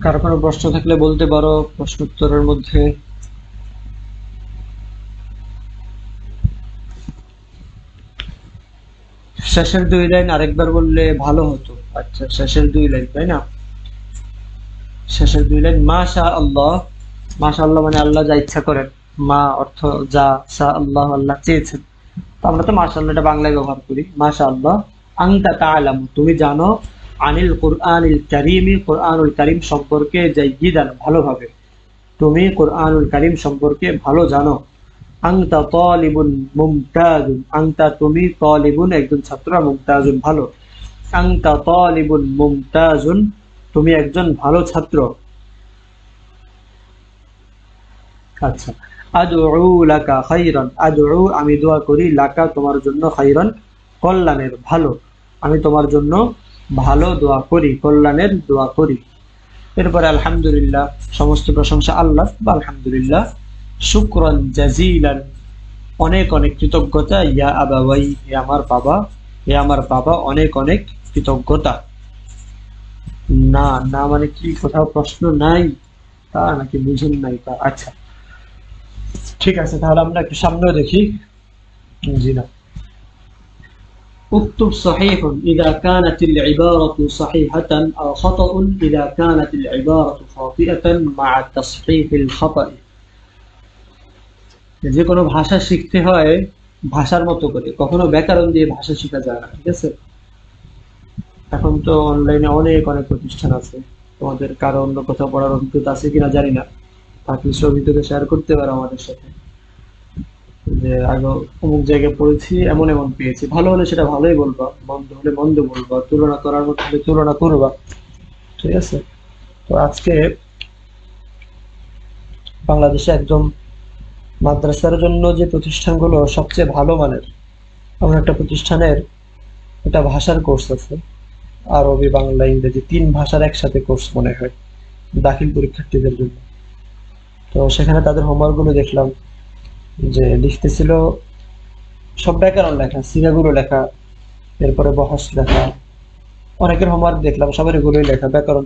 কারো কোনো প্রশ্ন থাকলে বলতে পারো প্রশ্নোত্তরের মধ্যে। শেষের 2 লাইন আরেকবার বললে ভালো হতো। আচ্ছা, শেষের 2 লাইন, তাই না? শেষের 2 লাইন মাশা আল্লাহ। মাশা আল্লাহ মানে আল্লাহ যা ইচ্ছা করেন। মা অর্থ যা, শা আল্লাহ আল্লাহ চেয়েছেন। তো আমরা তো মাশা আল্লাহ এটা বাংলায় ব্যবহার করি। মাশা আল্লাহ আনতা তাআলামু তুমি জানো, আনিল কুরআনিল কারীমি কুরআনুল কারীম সম্পর্কে জাইয়িদান ভালোভাবে। তুমি কুরআনুল কারীম সম্পর্কে ভালো জানো। আনতা তালিবুন মুমতাজুন আনতা তুমি তালিবুন একজন ছাত্র, মুমতাজুন ভালো। আনতা তালিবুন মুমতাজুন তুমি একজন ভালো ছাত্র। আচ্ছা, আদউ লাকা খাইরান আদউ আমি দোয়া করি, লাকা তোমার জন্য, খাইরান কল্যাণের, ভালো। আমি তোমার জন্য ভালো দোয়া করি, কল্যাণের দোয়া করি। এরপরে আলহামদুলিল্লাহ, সমস্ত প্রশংসা আল্লাহ বা আলহামদুলিল্লাহ। শুকরান জাজিলান অনেক অনেক কৃতজ্ঞতা। ইয়া আবাওয়াই হে আমার বাবা, হে আমার বাবা, অনেক অনেক কৃতজ্ঞতা। না না মানে কি, কোথাও প্রশ্ন নাই তা নাকি বুঝেন নাই তা? আচ্ছা ঠিক আছে, তাহলে আমরা একটু সামনেও দেখি। জি না। اكتب صحيح إذا كانت العبارة صحيحة أو خطأ إذا كانت العبارة خاطئة مع تصحيح الخطأ। যে কোনো ভাষা শিখতে হয় ভাষার মতো করে, কখনো ব্যাকরণ দিয়ে ভাষা শেখা যায় না, ঠিক আছে? এখন তো অনলাইনে অনেক অনেক প্রতিষ্ঠান আছে। তোমাদের কারো অন্য কোথাও পড়ার অভিজ্ঞতা আছে কিনা জানি না, থাকলে সে অভিজ্ঞতা শেয়ার করতে পারো আমাদের সাথে। যে আগে অমুক জায়গায় পড়েছি, এমন এমন পেয়েছি। ভালো হলে সেটা ভালোই বলবা, মন্দ হলে মন্দ বলবা, তুলনা করার মতো হলে তুলনা করবা, ঠিক আছে? তো আজকে বাংলাদেশে একদম মাদ্রাসার জন্য যে প্রতিষ্ঠানগুলো সবচেয়ে ভালো মানের, এমন একটা প্রতিষ্ঠানের একটা ভাষার কোর্স আছে, আরবি বাংলা ইংরেজি 3 ভাষার একসাথে কোর্স মনে হয় দাখিল পরীক্ষার্থীদের জন্য। তো সেখানে তাদের হোমওয়ার্ক গুলো দেখলাম, যে লিখতেছিল সব ব্যাকরণ লেখা, সিগাগুলো লেখা, এরপরে বহস লেখা। অনেকের হোমওয়ার্ক দেখলাম সবার এগুলোই লেখা, ব্যাকরণ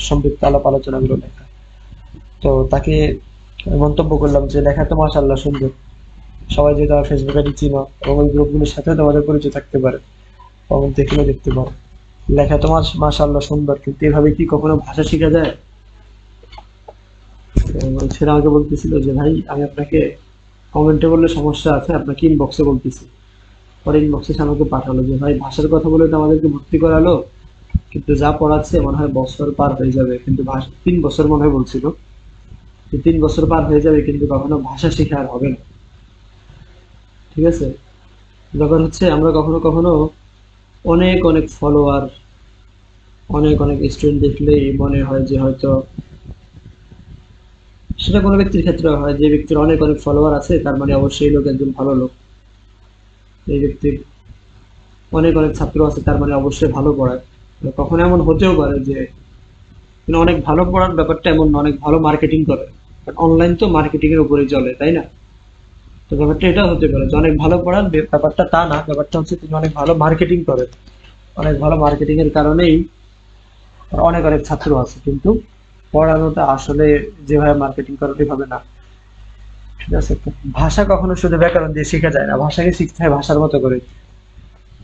সম্পৃক্ত আলাপ আলোচনাগুলো লেখা। তো তাকে মন্তব্য করলাম যে লেখা তো মাশাআল্লাহ সুন্দর, সবাই যদি আমার ফেসবুক আইডি চিনো এবং ওই গ্রুপগুলোর সাথে তোমাদের পরিচয় থাকতে পারে, কমেন্ট দেখলেও দেখতে পারো। লেখা তোমার মাশাআল্লাহ সুন্দর, কিন্তু এভাবে কি কখনো ভাষা শেখা যায়? সেটা আমাকে বলতেছিল যে ভাই আমি আপনাকে কমেন্টে বললে সমস্যা আছে, আপনাকে ইনবক্সে বলতেছি। পরে ইনবক্সে আমাকে পাঠালো যে ভাই ভাষার কথা বলে তো আমাদেরকে ভর্তি করালো, কিন্তু যা পড়াচ্ছে মনে হয় বছর পার হয়ে যাবে, কিন্তু 3 বছর মনে হয় বলছিল যে 3 বছর পার হয়ে যাবে কিন্তু কখনো ভাষা শেখা আর হবে না, ঠিক আছে? ব্যাপার হচ্ছে আমরা কখনো কখনো অনেক অনেক ফলোয়ার, অনেক অনেক স্টুডেন্ট দেখলেই মনে হয় যে হয়তো, সেটা কোনো ব্যক্তির ক্ষেত্রে হয়, যে ব্যক্তির অনেক অনেক ফলোয়ার আছে তার মানে অবশ্যই লোক একজন ভালো লোক। এই ব্যক্তির অনেক অনেক ছাত্র আছে তার মানে অবশ্যই ভালো পড়ায়। কখনো এমন হতেও পারে যে কিন্তু অনেক ভালো পড়ার ব্যাপারটা এমন না, অনেক ভালো মার্কেটিং করে। অনলাইন তো মার্কেটিং এর উপরে চলে, তাই না? তো ব্যাপারটা এটা হতে পারে যে অনেক ভালো পড়ার ব্যাপারটা তা না, ব্যাপারটা হচ্ছে তিনি অনেক ভালো মার্কেটিং করেন। অনেক ভালো মার্কেটিং এর কারণেই অনেক অনেক ছাত্র আছে, কিন্তু পড়ানোটা আসলে যেভাবে মার্কেটিং করা ওইভাবে না। ঠিক আছে? তো ভাষা কখনো শুধু ব্যাকরণ দিয়ে শেখা যায় না, ভাষাকে শিখতে হয় ভাষার মতো করে।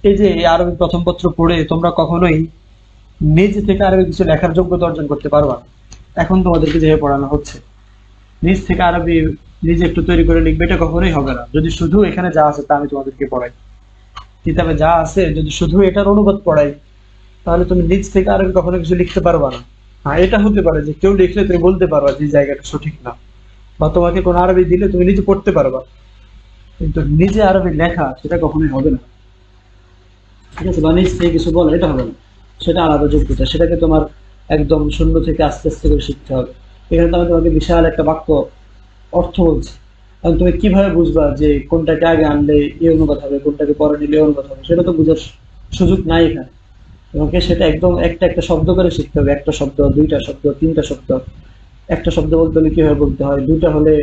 এই যে এই আরবি প্রথম পত্র পড়ে তোমরা কখনোই নিজ থেকে আরবি কিছু লেখার যোগ্যতা অর্জন করতে পারবা না। এখন তোমাদেরকে যেভাবে পড়ানো হচ্ছে, নিজ থেকে আরবি নিজে একটু তৈরি করে লিখবে, এটা কখনোই হবে না যদি শুধু এখানে যা আছে তা আমি তোমাদেরকে পড়াই। কিতাবে যা আছে যদি শুধু এটার অনুবাদ পড়াই, তাহলে তুমি নিজ থেকে আরবি কখনো কিছু লিখতে পারবা না। হ্যাঁ, এটা হতে পারে যে কেউ লিখলে তুমি বলতে পারবা যে জায়গাটা সঠিক না, বা তোমাকে কোন আরবি দিলে তুমি নিজে পড়তে পারবা, কিন্তু নিজে আরবি লেখা সেটা কখনোই হবে না। ঠিক আছে? বা নিজ থেকে কিছু বলা, এটা হবে না। সেটা আলাদা যোগ্যতা, সেটাকে তোমার একদম শূন্য থেকে আস্তে আস্তে করে শিখতে হবে। এখানে তো আমি তোমাকে বিশাল একটা বাক্য অর্থ বলছি, এখন তুমি কিভাবে বুঝবা যে কোনটাকে আগে আনলে এ অনুবাদ হবে, কোনটাকে পরে নিলে এ অনুবাদ হবে? সেটা তো বোঝার সুযোগ নাই এখানে। তোমাকে সেটা একদম একটা একটা শব্দ করে শিখতে হবে, একটা শব্দ, দুইটা শব্দ, তিনটা শব্দ। একটা শব্দ বলতে হলে কিভাবে বলতে হয়, দুটা হলে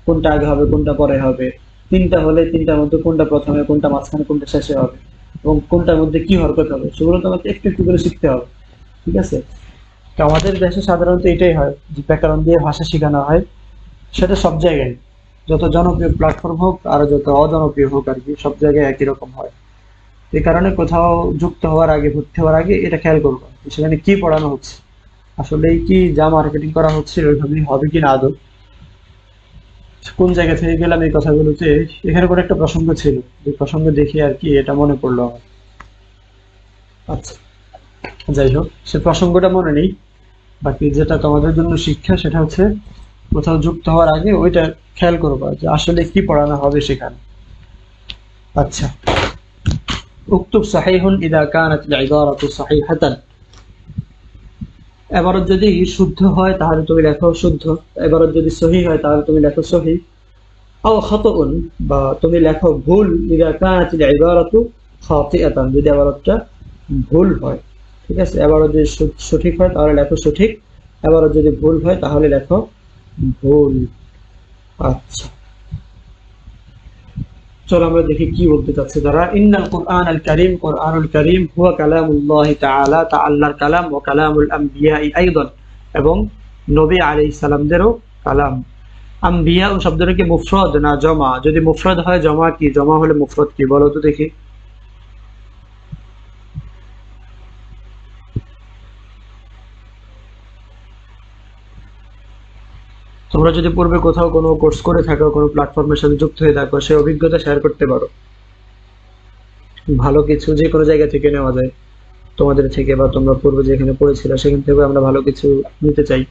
কোনটা আগে হবে, কোনটা পরে হবে, তিনটা হলে তিনটার মধ্যে কোনটা প্রথমে, কোনটা মাঝখানে, কোনটা শেষে হবে, এবং কোনটার মধ্যে কি হরকত হবে, সেগুলো তোমাকে একটু একটু করে শিখতে হবে। ঠিক আছে? তো আমাদের দেশে সাধারণত এটাই হয় যে ব্যাকরণ দিয়ে ভাষা শেখানো হয়, সেটা সব জায়গায়, যত জনপ্রিয় প্ল্যাটফর্ম হোক আর যত অজনপ্রিয় হোক আর কি, সব জায়গায় একই রকম হয়। এই কারণে কোথাও যুক্ত হওয়ার আগে, ভর্তি হওয়ার আগে এটা খেয়াল করবো যে সেখানে কি পড়ানো হচ্ছে, আসলে কি যা মার্কেটিং করা হচ্ছে ওইভাবেই হবে কি না আদৌ। কোন জায়গা থেকে গেলাম এই কথাগুলোতে, এখানে কোনো একটা প্রসঙ্গ ছিল, যে প্রসঙ্গ দেখে আর কি এটা মনে পড়লো আমার। আচ্ছা, যাই হোক, সে প্রসঙ্গটা মনে নেই। বাকি যেটা তোমাদের জন্য শিক্ষা সেটা হচ্ছে কোথাও যুক্ত হওয়ার আগে ওইটা খেয়াল করবা যে আসলে কি পড়ানো হবে সেখানে। আচ্ছা, উক্তুব সাহিহুন ইদা কানাত আল ইবারাতু সাহিহাতান। এবারত যদি শুদ্ধ হয় তাহলে তুমি লেখো শুদ্ধ, এবারত যদি সহিহ হয় তাহলে তুমি লেখো সহিহ। আও খাতাউন, বা তুমি লেখো ভুল, ইদা কানাত আল ইবারাতু খাতিআতান, যদি এবারতটা ভুল হয়। ঠিক আছে? এবারত যদি সঠিক হয় তাহলে লেখো সঠিক, এবারত যদি ভুল হয় তাহলে লেখো ভুল। আচ্ছা, চলো আমরা দেখি কি বলতে চাচ্ছে তারা। ইন্নাল কুরআন আল কারীম, কুরআনুল কারীম হুয়া কালামুল্লাহ তাআলা, তা আল্লাহর কালাম, ও কালামুল আম্বিয়া আইদান, এবং নবী আলাইহিস সালামদেরও কালাম। আম্বিয়া শব্দটা কি মুফরদ না জমা? যদি মুফরদ হয় জমা কি, জমা হলে মুফরদ কি, বলো তো দেখি। তোমরা যদি পূর্বে কোথাও কোনো কোর্স করে থাকো, কোনো প্ল্যাটফর্মের সাথে যুক্ত হয়ে থাকো, সেই অভিজ্ঞতা শেয়ার করতে পারো। ভালো কিছু যে কোনো জায়গা থেকে নেওয়া যায়, তোমাদের থেকে বা তোমরা পূর্বে যেখানে পড়েছিলে সেখান থেকে আমরা ভালো কিছু নিতে চাই।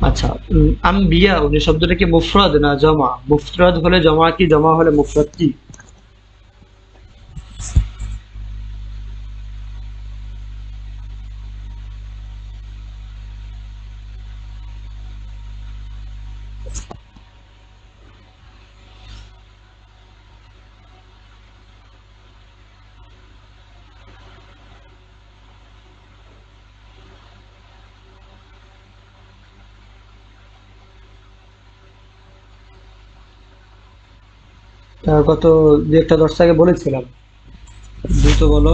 আচ্ছা, আম্বিয়া যে শব্দটা কি মুফরদ না জমা? মুফরদ হলে জমা কি, জমা হলে মুফরদ কি? গত দু একটা দশটা আগে বলেছিলাম, দ্রুত বলো।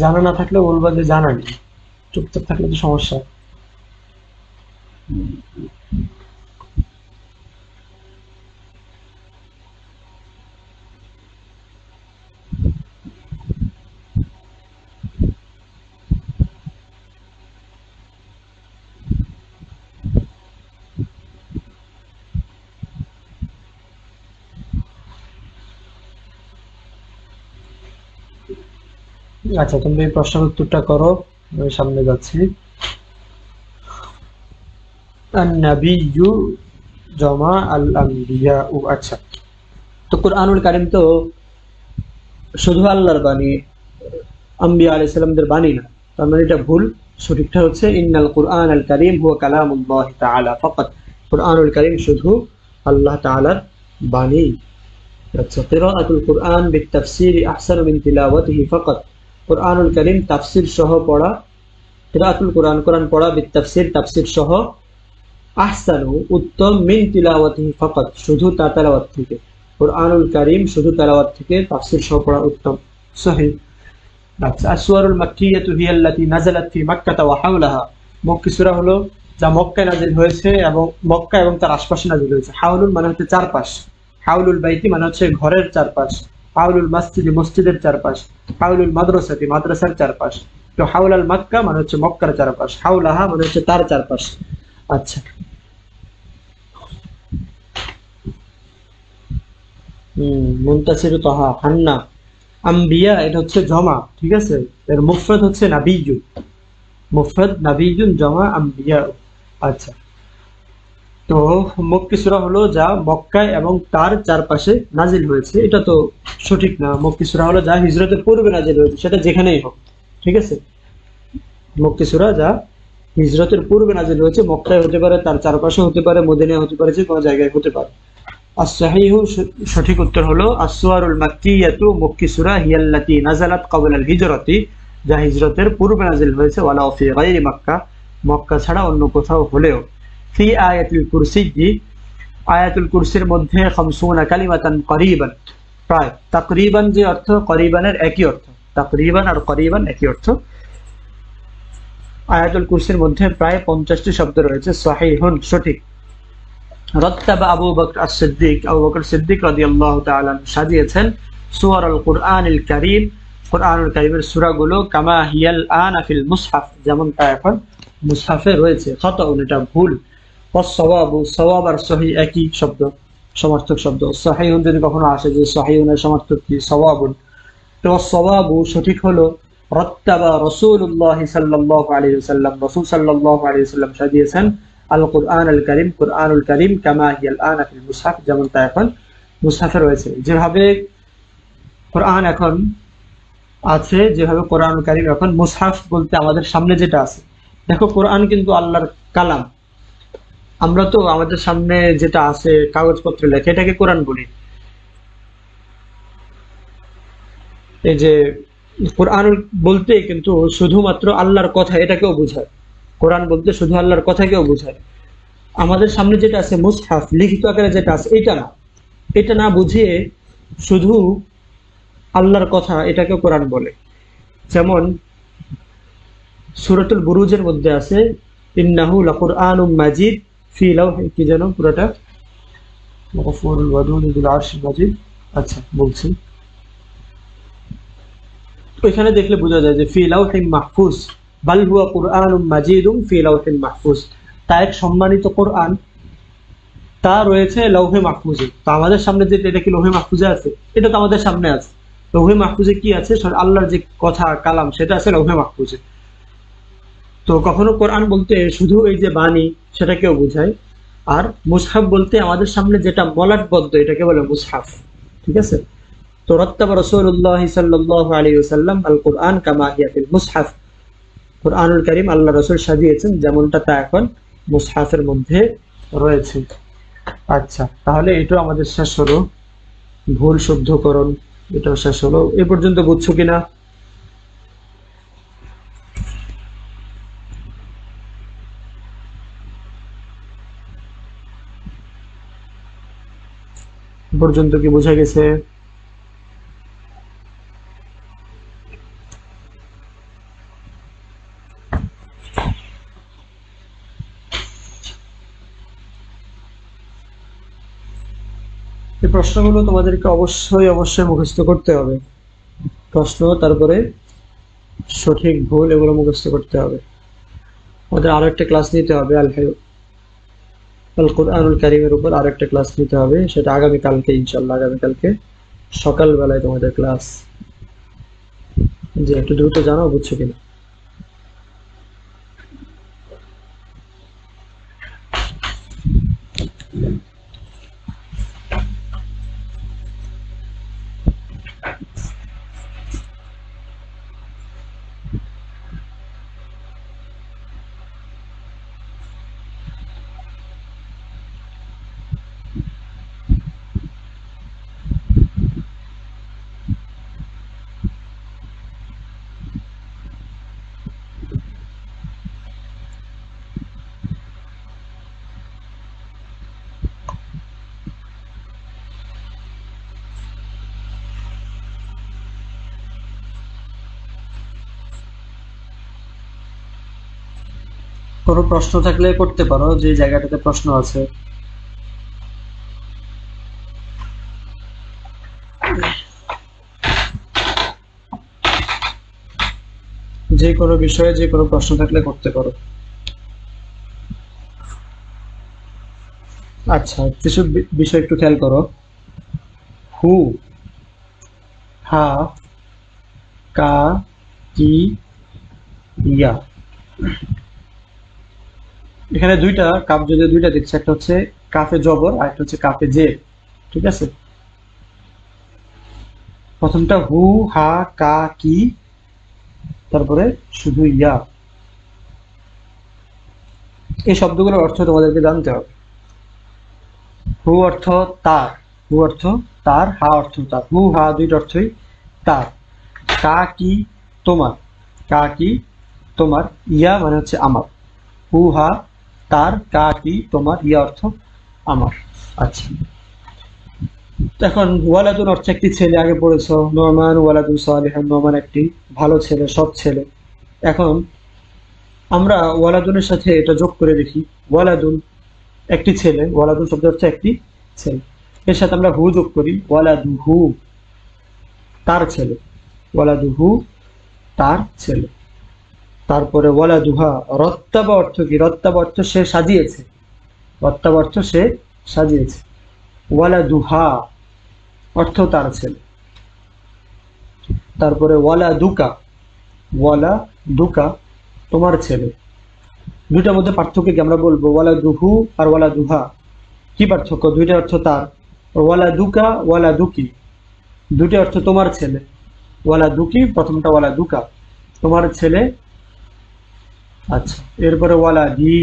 জানা না থাকলে বলবা যে জানা নেই, চুপচাপ থাকলে তো সমস্যা। আচ্ছা, তুমি এই প্রশ্নের উত্তরটা করো, আমি সামনে যাচ্ছি। আন-নাবিয়্যু জমা আল-আম্বিয়া। ও আচ্ছা, তো কোরআনুল কারীম তো শুধু আল্লাহর বাণী, আম্বিয়া আলাইহিস সালামদের বাণী না। তার মানে এটা ভুল। সঠিকটা হচ্ছে ইন্নাল কুরআন আল কারীম হুয়া কালামুল্লাহ তাআলা ফাকাত। কুরআনুল কারীম শুধু আল্লাহ তাআলার বাণী। আচ্ছা, কিরাআতুল কুরআন বিত-তাফসীর আহসানু মিন তিলাওয়াতিহি ফাকাত। কুরআনুল কারীম তাফসীর সহ পড়া কিরাআতুল কোরআন, কোরআন পড়া, বিত্তাফসির, তাফসির সহ, আহসানু উত্তম, মিন তিলাওয়াতিহি ফাকাত শুধু তার তেলাওয়াত থেকে, কোরআনুল কারীম শুধু তেলাওয়াত থেকে তাফসির সহ পড়া উত্তম। সহিহ। আচ্ছা, আসওয়ারুল মাক্কিয়াতু হিয়াল্লাতী নাযালাত ফি মাক্কাতা ওয়া হাওলাহা, মক্কি সূরা হলো যা মক্কায় নাযিল হয়েছে এবং মক্কা এবং তার আশপাশে নাযিল হয়েছে। হাওলুল মানে হচ্ছে চারপাশ, হাওলুল বাইতি মানে হচ্ছে ঘরের চারপাশ, হাওলুল মসজিদি মসজিদের চারপাশ, হাওলুল মাদ্রাসাতি মাদ্রাসার চারপাশ। তো হাওলাল মক্কা মানে হচ্ছে মক্কার চারপাশ, হাওলাহা মানে হচ্ছে তার চারপাশ। আচ্ছা, মুনতাসির তাহা হান্না, আম্বিয়া এটা হচ্ছে জমা, ঠিক আছে, এর মুফরাদ হচ্ছে নাবিয়্যু, মুফরাদ নাবিয়্যুন, জমা আম্বিয়া। আচ্ছা, তো মক্কি সূরা হলো যা মক্কায় এবং তার চারপাশে নাজিল হয়েছে, এটা তো সঠিক না। মক্কি সূরা হলো যা হিজরতের পূর্বে নাজিল হয়েছে, সেটা যেখানেই হোক, ঠিক আছে। মক্কি সূরা যা হিজরতের পূর্বে নাজিল হয়েছে, মক্কায় হতে পারে, তার চারপাশে হতে পারে, মদিনায় হতে পারে, যে কোনো জায়গায় হতে পারে। as-sahihu, সঠিক উত্তর হলো as-সুওয়ারুল মাক্কিয়াতু, মক্কি সূরা হিয়াল্লাতী নাযালাত ক্বাবলাল হিজরতি, যা হিজরতের পূর্বে নাজিল হয়েছে, ওয়ালাউ ফি গায়রি মক্কা, মক্কা ছাড়া অন্য কোথাও হলেও। ফি আয়াতুল কুরসিয়্যি, আয়াতুল কুরসির মধ্যে 50 কালিমাতান করিবান, প্রায়, তাকরিবান যে অর্থ, করিবানের একই অর্থ, তাকরিবান আর করিবান একই অর্থ। আয়াতুল কুরসির মধ্যে প্রায় 50টি শব্দ রয়েছে। সহিহুন, সঠিক। রত্তাবা আবু বকর as-সিদ্দিক, আবু বকর সিদ্দিক রাদিয়াল্লাহু তাআলা সাজিয়েছেন সূরাল কুরআনিল কারীম, কুরআনুল কারীমের সূরাগুলো, কামা হিয়াল আনা ফিল মুসহাফ, যেমন তা এখন মুসহাফে রয়েছে। খাতাউন, এটা ভুল। ওয়াস-সাওয়াবু, সাওয়াব আর সহিহ একই শব্দ, সমার্থক শব্দ। সহিহুন যদি কখনো আসে যে সহিহুনের সমার্থক কি, সাওয়াবুন। তো সাওয়াবু সঠিক হলো রত্তাবা রাসূলুল্লাহ সাল্লাল্লাহু আলাইহি ওয়াসাল্লাম, রাসূল সাল্লাল্লাহু আলাইহি ওয়াসাল্লাম সাজিয়েছেন আল কুরআন আল কারীম, কুরআনুল কারীম, কামা হিয়াল আনা ফিল মুসহাফ, যেমন তা এখন মুসহাফে রয়েছে। যেভাবে কোরআন এখন আছে, যেভাবে কোরআনুল কারীম এখন মুসহাফ বলতে আমাদের সামনে যেটা আছে। দেখো, কোরআন কিন্তু আল্লাহর কালাম, আমরা তো আমাদের সামনে যেটা আছে কাগজপত্রে লেখা, এটাকে কোরআন বলি। এই যে কোরআন বলতে কিন্তু শুধুমাত্র আল্লাহর কথা এটাকেও বোঝায়, কোরআন বলতে শুধু আল্লাহর কথাকেও বোঝায়। আমাদের সামনে যেটা আছে মুসহাফ, লিখিত আকারে যেটা আছে, এটা না, এটা না বুঝিয়ে শুধু আল্লাহর কথা এটাকে কোরআন বলে। যেমন সূরাতুল বুরুজের মধ্যে আছে ইন্নাহু লাকুরআনুম মাজিদ ফি লাওহিন, কি যেন পুরোটা, গফুরুল ওয়াদুদ বিল আরশিল মাজিদ। আচ্ছা, বলছি, এখানে দেখলে বোঝা যায় যে ফি লাওহিন মাহফুজ, বাল হুয়া কুরআনুম মাজিদুম ফি লাওহিন মাহফুজ, তা এক সম্মানিত কোরআন, তা রয়েছে লৌহে মাহফুজে। তো আমাদের সামনে যে এটা কি লৌহে মাহফুজে আছে, এটা তো আমাদের সামনে আছে। লৌহে মাহফুজে কি আছে, আল্লাহর যে কথা কালাম সেটা আছে লৌহে মাহফুজে। তো কখনো কোরআন বলতে শুধু এই যে বাণী সেটাকেও বোঝায়, আর মুসহাফ বলতে আমাদের সামনে যেটা মলাটবদ্ধ এটাকে বলে মুসহাফ, ঠিক আছে। তো রত্তাবা রাসূলুল্লাহ সাল্লাল্লাহু আলাইহি ওয়াসাল্লাম আল কুরআন কামা হিয়া ফিল মুসহাফ, কুরআনুল কারীম আল্লাহ রাসূল সাজিয়েছেন যেমনটা তা এখন মুসহাফের মধ্যে রয়েছে। আচ্ছা, তাহলে এটা আমাদের শেষ হলো, ভুল শুদ্ধকরণ এটা শেষ হলো। এ পর্যন্ত বুঝছো কিনা? এ পর্যন্ত কি বোঝা গেছে? এই প্রশ্নগুলো তোমাদেরকে অবশ্যই অবশ্যই মুখস্থ করতে হবে। প্রশ্ন, তারপরে সঠিক ভুল এগুলো মুখস্থ করতে হবে। আমাদের আরো একটা ক্লাস নিতে হবে আল কুরআনুল কারীমের উপর, আরো একটা ক্লাস নিতে হবে, সেটা আগামীকালকে ইনশাআল্লাহ। আগামীকালকে সকালবেলায় তোমাদের ক্লাস। যে একটু দ্রুত জানাও বুঝছো কিনা। কোনো প্রশ্ন থাকলে করতে পারো, যে জায়গাটাতে প্রশ্ন আছে। যে কোনো বিষয়ে যে কোনো প্রশ্ন থাকলে করতে পারো। আচ্ছা, কিছু বিষয় একটু খেয়াল করো। হু, হা, কা, কি, ইয়া। এখানে দুইটা কাপ, যদি দুইটা দেখছি, একটা হচ্ছে কাফে জবর আর একটা হচ্ছে কাফে জের। ঠিক আছে, প্রথমটা হু, হা, কা, কি, তারপরে শুধু ইয়া। এই শব্দগুলোর অর্থ তোমাদেরকে জানতে হবে। হু অর্থ তার, হু অর্থ তার, হা অর্থ তার, হু হা দুইটা অর্থই তার। কা কি তোমার, কা কি তোমার, ইয়া মানে হচ্ছে আমার। হু হা তার, কা কি তোমার, ইয়া অর্থ আমার। আচ্ছা, এখন ওয়ালাদুন অর্থ একটি ছেলে, আগে পড়েছ। নোমান ওয়ালাদুন সালিহান, নোমান একটি ভালো ছেলে, সৎ ছেলে। এখন আমরা ওয়ালাদুনের সাথে এটা যোগ করে দেখি। ওয়ালাদুন একটি ছেলে, ওয়ালাদুন শব্দ হচ্ছে একটি ছেলে, এর সাথে আমরা হু যোগ করি, ওয়ালাদুহু তার ছেলে, ওয়ালাদুহু তার ছেলে। তারপরে ওয়ালাদুহা, রত্তাবা অর্থ কি? রত্তাবা অর্থ সে সাজিয়েছে, রত্তাবা অর্থ সে সাজিয়েছে। ওয়ালাদুহা অর্থ তার ছেলে। তারপরে ওয়ালাদুকা, ওয়ালাদুকা তোমার ছেলে। দুইটার মধ্যে পার্থক্য কি আমরা বলবো? ওয়ালাদুহু আর ওয়ালাদুহা কি পার্থক্য? দুইটা অর্থ তার। ওয়ালাদুকা ওয়ালাদুকি দুইটা অর্থ তোমার ছেলে। ওয়ালাদুকি প্রথমটা, ওয়ালাদুকা তোমার ছেলে। আচ্ছা, এরপরে ওয়ালাদি,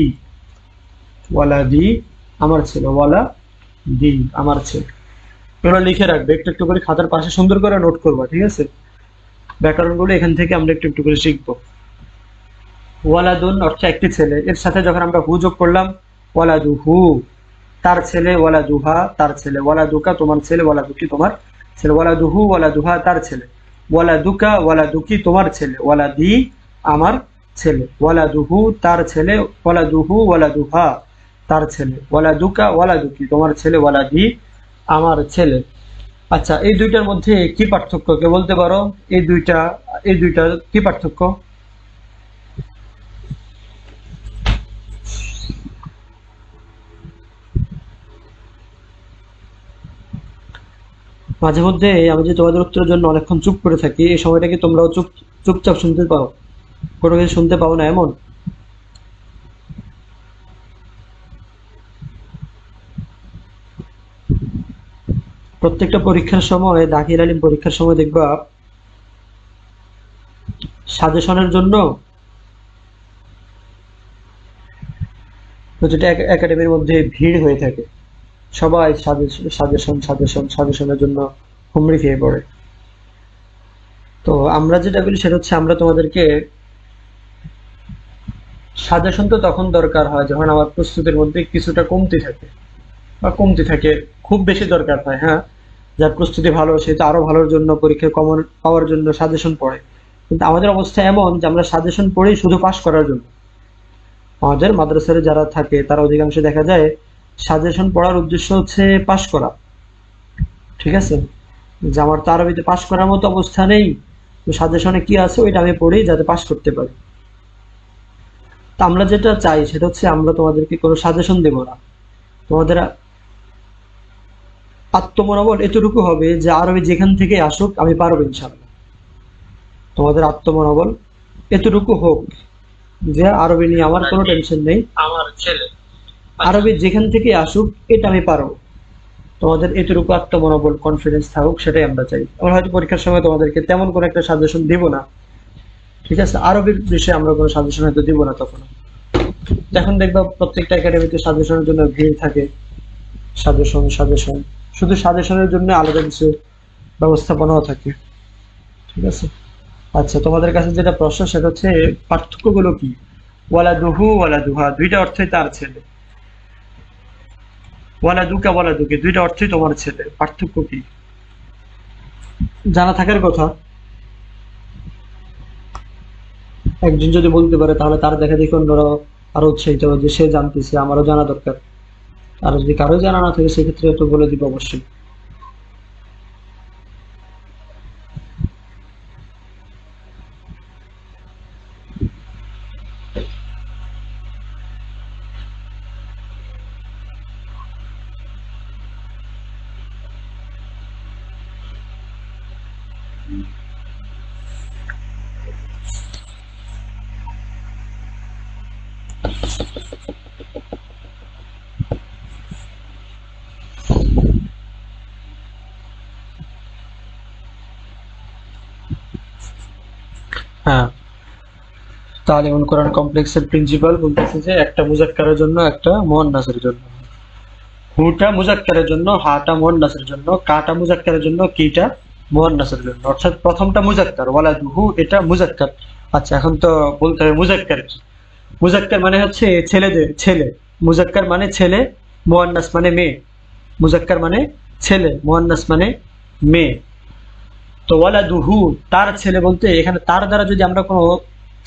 ওয়ালাদি আমার ছেলে, ওয়ালাদি আমার ছেলে। তোমরা লিখে রাখবে, একটু একটু করে খাতার পাশে সুন্দর করে নোট করবা, ঠিক আছে? ব্যাকরণগুলো এখান থেকে আমরা একটু একটু করে শিখবো। ওয়ালাদুন অর্থ একটি ছেলে, এর সাথে যখন আমরা হু যোগ করলাম, ওয়ালাদুহু তার ছেলে, ওয়ালাদুহা তার ছেলে, ওয়ালাদুকা তোমার ছেলে, ওয়ালাদুকি তোমার ছেলে, ওয়ালাদুহু ওয়ালাদুহা তার ছেলে, ওয়ালাদুকা ওয়ালাদুকি তোমার ছেলে, ওয়ালাদি আমার ছেলে, ওয়ালাদুহু তার ছেলে, ওয়ালাদুহু ওয়ালাদুহা তার ছেলে, ওয়ালাদুকা ওয়ালাদুকি তোমার ছেলে, ওয়ালাদি আমার ছেলে। আচ্ছা, এই দুইটার মধ্যে কি পার্থক্য কে বলতে পারো? এই দুইটা কি পার্থক্য? মাঝে মধ্যে আমি যে তোমাদের উত্তরের জন্য অনেকক্ষণ চুপ করে থাকি, এই সময়টা কি তোমরাও চুপচাপ শুনতে পাও? কোনো কিছু শুনতে পাও না এমন? প্রত্যেকটা পরীক্ষার সময়, দাখিল আলিম পরীক্ষার সময় দেখবা সাজেশনের জন্য প্রতিটা একাডেমির মধ্যে ভিড় হয়ে থাকে। সবাই সাজেশন সাজেশন সাজেশনের জন্য হুমড়ি খেয়ে পড়ে। তো আমরা যেটা বলি সেটা হচ্ছে, আমরা তোমাদেরকে সাজেশন তো তখন দরকার হয় যখন আমার প্রস্তুতির মধ্যে কিছুটা কমতি থাকে, বা কমতি থাকে, খুব বেশি দরকার হয়। হ্যাঁ, যার প্রস্তুতি ভালো সে তো আরো ভালোর জন্য, পরীক্ষায় কমন পাওয়ার জন্য সাজেশন পড়ে। কিন্তু আমাদের অবস্থা এমন যে আমরা সাজেশন পড়েই শুধু পাস করার জন্য। আমাদের মাদ্রাসার যারা থাকে তারা অধিকাংশ দেখা যায় সাজেশন পড়ার উদ্দেশ্য হচ্ছে পাস করা। ঠিক আছে, যে আমার তো আরবিতে পাস করার মতো অবস্থা নেই, তো সাজেশনে কি আছে ওইটা আমি পড়ি যাতে পাস করতে পারি। তা আমরা যেটা চাই সেটা হচ্ছে, আমরা তোমাদেরকে কোনো সাজেশন দেব না। তোমাদের আত্মমনোবল এতটুকু হবে যে আরবি যেখান থেকে আসুক আমি পারবো ইনশাল্লাহ। তোমাদের আত্মমনোবল এতটুকু হোক যে আরবি নিয়ে আমার কোনো টেনশন নেই, আমার ছেলে আরবি যেখান থেকে আসুক এটা আমি পারবো। তোমাদের এতটুকু আত্মমনোবল, কনফিডেন্স থাকুক, সেটাই আমরা চাই। আমরা হয়তো পরীক্ষার সময় তোমাদেরকে তেমন কোনো একটা সাজেশন দিব না, ঠিক আছে? আরবির বিষয়ে আমরা কোনো সাজেশন হয়তো দিব না তখন। এখন দেখবা প্রত্যেকটা একাডেমিতে সাজেশনের জন্য ভিড় থাকে। সাজেশন সাজেশন, শুধু সাজেশনের জন্য আলাদা কিছু ব্যবস্থাপনাও থাকে। ঠিক আছে, আচ্ছা, তোমাদের কাছে যেটা প্রশ্ন সেটা হচ্ছে পার্থক্যগুলো কি? ওয়ালাদুহু ওয়ালাদুহা দুইটা অর্থই তার ছেলে, ওয়ালাদুকা ওয়ালাদুকি দুইটা অর্থই তোমার ছেলে, পার্থক্য কি জানা থাকার কথা। একজন যদি বলতে পারে তাহলে তার দেখা দেখি অন্যরা আরো উৎসাহিত হবে যে সে জানতেছে, আমারও জানা দরকার। আর যদি কারো জানা না থাকে সেক্ষেত্রে তো বলে দিব অবশ্যই। হ্যাঁ, তালিমুল কোরআন কমপ্লেক্সের প্রিন্সিপাল বলতেছে যে একটা মুজাক্কারের জন্য একটা মুয়ান্নাসের জন্য, হুটা মুজাক্কারের জন্য, হাটা মুয়ান্নাসের জন্য, কাটা মুজাক্কারের জন্য, কিটা মুয়ান্নাসের জন্য। অর্থাৎ প্রথমটা মুজাক্কার ওয়ালাদুহু, এটা মুজাক্কার। আচ্ছা, এখন তো বলতে হবে মুজাক্কার কি। মুজাক্কার মানে হচ্ছে ছেলেদের ছেলে, মুজাক্কার মানে ছেলে, মুয়ান্নাস মানে মেয়ে। মুজাক্কার মানে ছেলে, মুয়ান্নাস মানে মেয়ে। তো ওয়ালাদুহু তার ছেলে বলতে এখানে তার দ্বারা যদি আমরা কোনো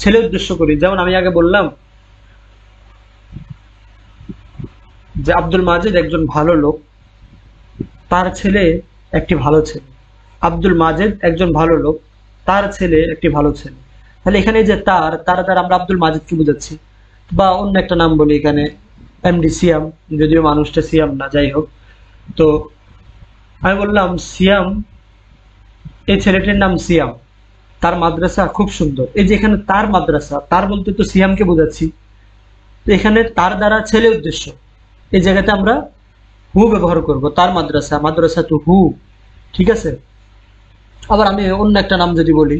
ছেলে উদ্দেশ্য করি, যেমন আমি আগে বললাম যে আব্দুল মাজেদ একজন ভালো লোক, তার ছেলে একটি ভালো ছেলে। আব্দুল মাজেদ একজন ভালো লোক, তার ছেলে একটি ভালো ছেলে। তাহলে এখানে যে তার তার দ্বারা আমরা আব্দুল মাজেদকে বুঝাচ্ছি। বা অন্য একটা নাম বলি এখানে, এমডি সিয়াম, যদিও মানুষটা সিয়াম না, যাই হোক। তো আমি বললাম সিয়াম, এই ছেলেটির নাম সিয়াম, তার মাদ্রাসা খুব সুন্দর। এই যে এখানে তার মাদ্রাসা, তার বলতে তো সিয়ামকে বোঝাচ্ছি। তো এখানে তার দ্বারা ছেলে উদ্দেশ্য, এই জায়গাতে আমরা হু ব্যবহার করব। তার মাদ্রাসা, মাদ্রাসা তো হু, ঠিক আছে। আবার আমি অন্য একটা নাম যদি বলি,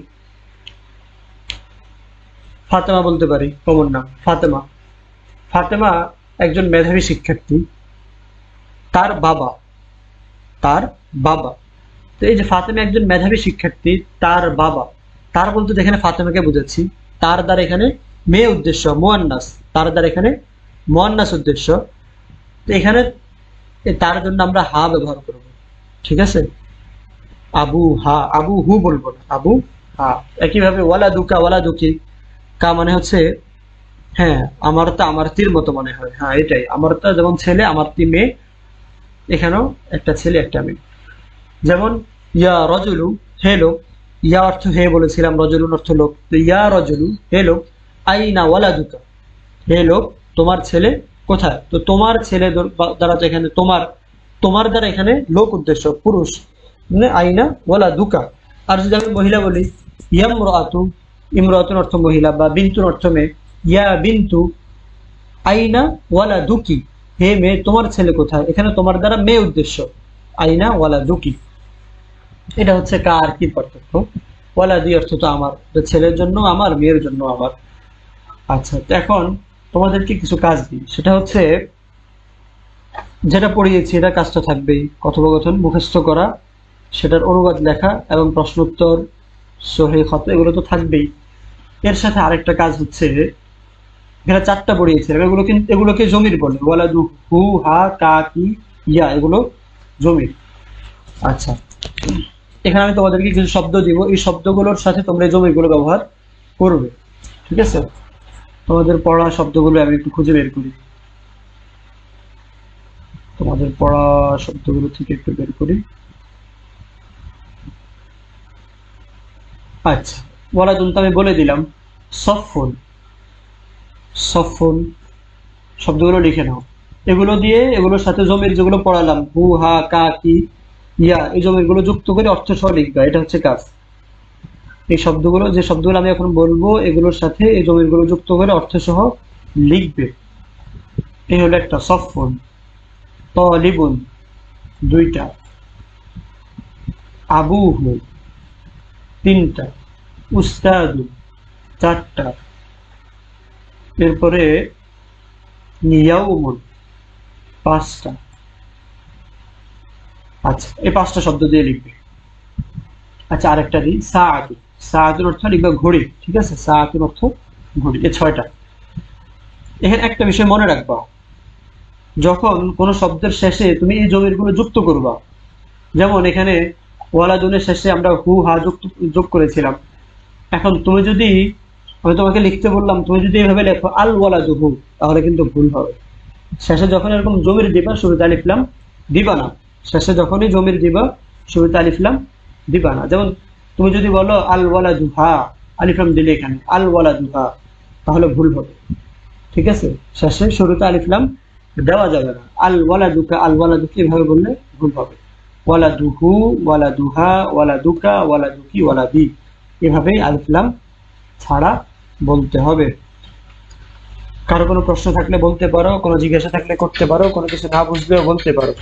ফাতেমা বলতে পারি, কমন নাম ফাতেমা। ফাতেমা একজন মেধাবী শিক্ষার্থী, তার বাবা, তার বাবা। তো এই যে ফাতেমা একজন মেধাবী শিক্ষার্থী, তার বাবা, তার বলতে এখানে ফাতেমাকে বুঝাচ্ছি। তার দ্বারা এখানে মেয়ে উদ্দেশ্য, মুয়ান্নাস, তার দ্বারা এখানে মুয়ান্নাস উদ্দেশ্য। তো এখানে তার জন্য আমরা হা ব্যবহার করব, ঠিক আছে। আবু হা, আবু হু বলবো না, আবু হা। একইভাবে ওয়ালা দুকা, ওয়ালা দুকি, কা মানে হচ্ছে হ্যাঁ আমার তা আমার তীর মতো মনে হয়, হ্যাঁ এটাই আমার তা, যেমন ছেলে আমার তি মেয়ে, এখানেও একটা ছেলে একটা মেয়ে। যেমন ইয়া রজুলু, হে লোক, ইয়া অর্থ হে বলেছিলাম, রজুলুন অর্থ লোক। তো ইয়া রজুলু, হে লোক, আইনা ওয়ালা দুকা, হে লোক তোমার ছেলে কোথায়। তো তোমার ছেলে দ্বারা তো এখানে তোমার, তোমার দ্বারা এখানে লোক উদ্দেশ্য, পুরুষ, মানে আইনা ওয়ালা দুকা। আর যদি আমি মহিলা বলি, ইয়ামরাতু, ইমরাতুন অর্থ মহিলা বা বিন্তুন অর্থ মেয়ে, ইয়া বিন্তু আইনা ওয়ালা দুকি, হে মেয়ে তোমার ছেলে কোথায়। এখানে তোমার দ্বারা মেয়ে উদ্দেশ্য, আইনা ওয়ালা দুকি। এটা হচ্ছে কার কি পার্থক্য। ওয়ালা দি অর্থ তো আমার, ছেলের জন্য আমার, মেয়ের জন্য আমার। আচ্ছা, তো এখন তোমাদেরকে কিছু কাজ দিই, সেটা হচ্ছে যেটা পড়িয়েছি এটা কাজটা থাকবেই, কথোপকথন মুখস্থ করা, সেটার অনুবাদ লেখা এবং প্রশ্নোত্তর, সহিহ খত, এগুলো তো থাকবেই। এর সাথে আরেকটা কাজ হচ্ছে, এখানে চারটা পড়িয়েছি, এগুলো কিন্তু এগুলোকে জমির বলে, ওয়ালাদু হু হা কা কি ইয়া, এগুলো জমির। আচ্ছা, এখানে আমি তোমাদেরকে কিছু শব্দ দিব, এই শব্দগুলোর সাথে তোমরা এই জমিগুলো ব্যবহার করবে, ঠিক আছে। তোমাদের পড়া শব্দগুলো আমি একটু খুঁজে বের করি, তোমাদের পড়া শব্দগুলো থেকে একটু বের করি। আচ্ছা, ওয়ালাদুন তো আমি বলে দিলাম। সফুন, সফুন শব্দগুলো লিখে নাও। এগুলো দিয়ে এগুলোর সাথে জমির যেগুলো পড়ালাম, হু হা কা কি ইয়া, এই জমির গুলো যুক্ত করে অর্থ সহ লিখবে, এটা হচ্ছে কাজ। এই শব্দগুলো, যে শব্দগুলো আমি এখন বলবো, এগুলোর সাথে এই জমির গুলো যুক্ত করে অর্থ সহ লিখবে। এই হলো একটা সফুন। তলিবুন দুইটা, আবুহু তিনটা, উস্তাদু চারটা, এরপরে ইয়াউমুন পাঁচটা। আচ্ছা, এই পাঁচটা শব্দ দিয়ে লিখবে। আচ্ছা, আরেকটা দিই, সাআতু, সাআতুর অর্থ লিখবে ঘড়ি, ঠিক আছে, সাআতুর অর্থ ঘড়ি। এই ছয়টা। এখানে একটা বিষয় মনে রাখবা, যখন কোন শব্দের শেষে তুমি এই জমির গুলো যুক্ত করবা, যেমন এখানে ওয়ালাদুনের শেষে আমরা হু হা যোগ করেছিলাম। এখন তুমি যদি আমি তোমাকে লিখতে বললাম, তুমি যদি এভাবে লেখো আল ওয়ালাদুহু, তাহলে কিন্তু ভুল হবে। শেষে যখন এরকম জমির দিবা, শুরুতে আলিফ লাম দিবা না। শেষে যখনই জমির দিবা, শুরুতে আলিফ লাম দিবা না। যেমন তুমি যদি বলো আল ওয়ালাদুহা, আলিফ লাম দিলে এখানে আল ওয়ালাদুহা, তাহলে ভুল হবে। ঠিক আছে, শেষে শুরুতে আলিফ লাম দেওয়া যাবে না। আল ওয়ালাদুকা, আল ওয়ালাদুকি এভাবে বললে ভুল হবে। ওয়ালাদুহু, ওয়ালাদুহা, ওয়ালাদুকা, ওয়ালাদুকি, ওয়ালাদি, এভাবেই আলিফ লাম ছাড়া বলতে হবে। কারো কোনো প্রশ্ন থাকলে বলতে পারো, কোনো জিজ্ঞাসা থাকলে করতে পারো, কোনো কিছু না বুঝলেও বলতে পারো।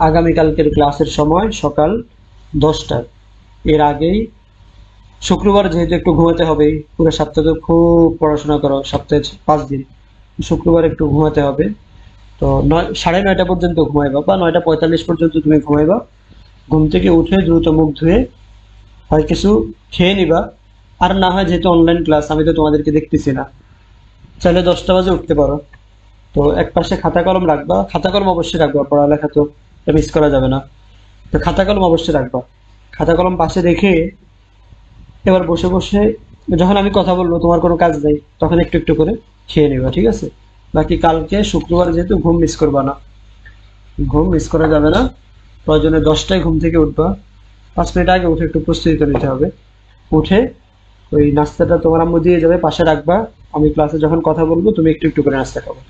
আগামীকালকের ক্লাসের সময় সকাল 10টায়। এর আগেই শুক্রবার যেহেতু একটু ঘুমাতে হবে, পুরো সপ্তাহ তো খুব পড়াশোনা করো, সপ্তাহে 5 দিন, শুক্রবার একটু ঘুমাতে হবে। তো 9:30 পর্যন্ত ঘুমাইবা, বা 9:45 পর্যন্ত তুমি ঘুমাইবা। ঘুম থেকে উঠে দ্রুত মুখ ধুয়ে হয় কিছু খেয়ে নিবা, আর না হয় যেহেতু অনলাইন ক্লাস, আমি তো তোমাদেরকে দেখতেছি না, চাইলে 10টা বাজে উঠতে পারো। তো এক পাশে খাতা কলম রাখবা, খাতা কলম অবশ্যই রাখবা, পড়ালেখা তো মিস করা যাবে না। তো খাতা কলম অবশ্যই রাখবা, খাতা কলম পাশে রেখে এবার বসে বসে যখন আমি কথা বলবো, তোমার কোনো কাজ নেই, তখন একটু একটু করে খেয়ে নেবা, ঠিক আছে? বাকি কালকে শুক্রবার যেহেতু ঘুম মিস করবা না, ঘুম মিস করা যাবে না। প্রয়োজনে 10টায় ঘুম থেকে উঠবা, 5 মিনিট আগে উঠে একটু প্রস্তুতি করে নিতে হবে। উঠে ওই নাস্তাটা তোমার আম্মু দিয়ে যাবে, পাশে রাখবা। আমি ক্লাসে যখন কথা বলবো, তুমি একটু একটু করে নাস্তা খাবো,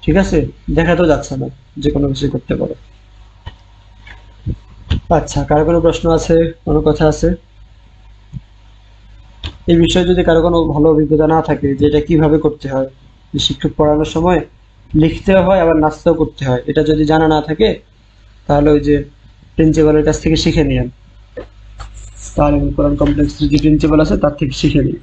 ঠিক আছে? দেখা তো যাচ্ছে না, যে কোনো কিছু করতে পারো। আচ্ছা, কারো কোনো প্রশ্ন আছে, কোনো কথা আছে? এই বিষয়ে যদি কারো কোনো ভালো অভিজ্ঞতা না থাকে যে এটা কিভাবে করতে হয়, যে শিক্ষক পড়ানোর সময় লিখতে হয় আবার নাস্তাও করতে হয়, এটা যদি জানা না থাকে, তাহলে ওই যে প্রিন্সিপালের কাছ থেকে শিখে নিন। তাহলে কোরআন কমপ্লেক্স যে প্রিন্সিপাল আছে তার থেকে শিখে নিন।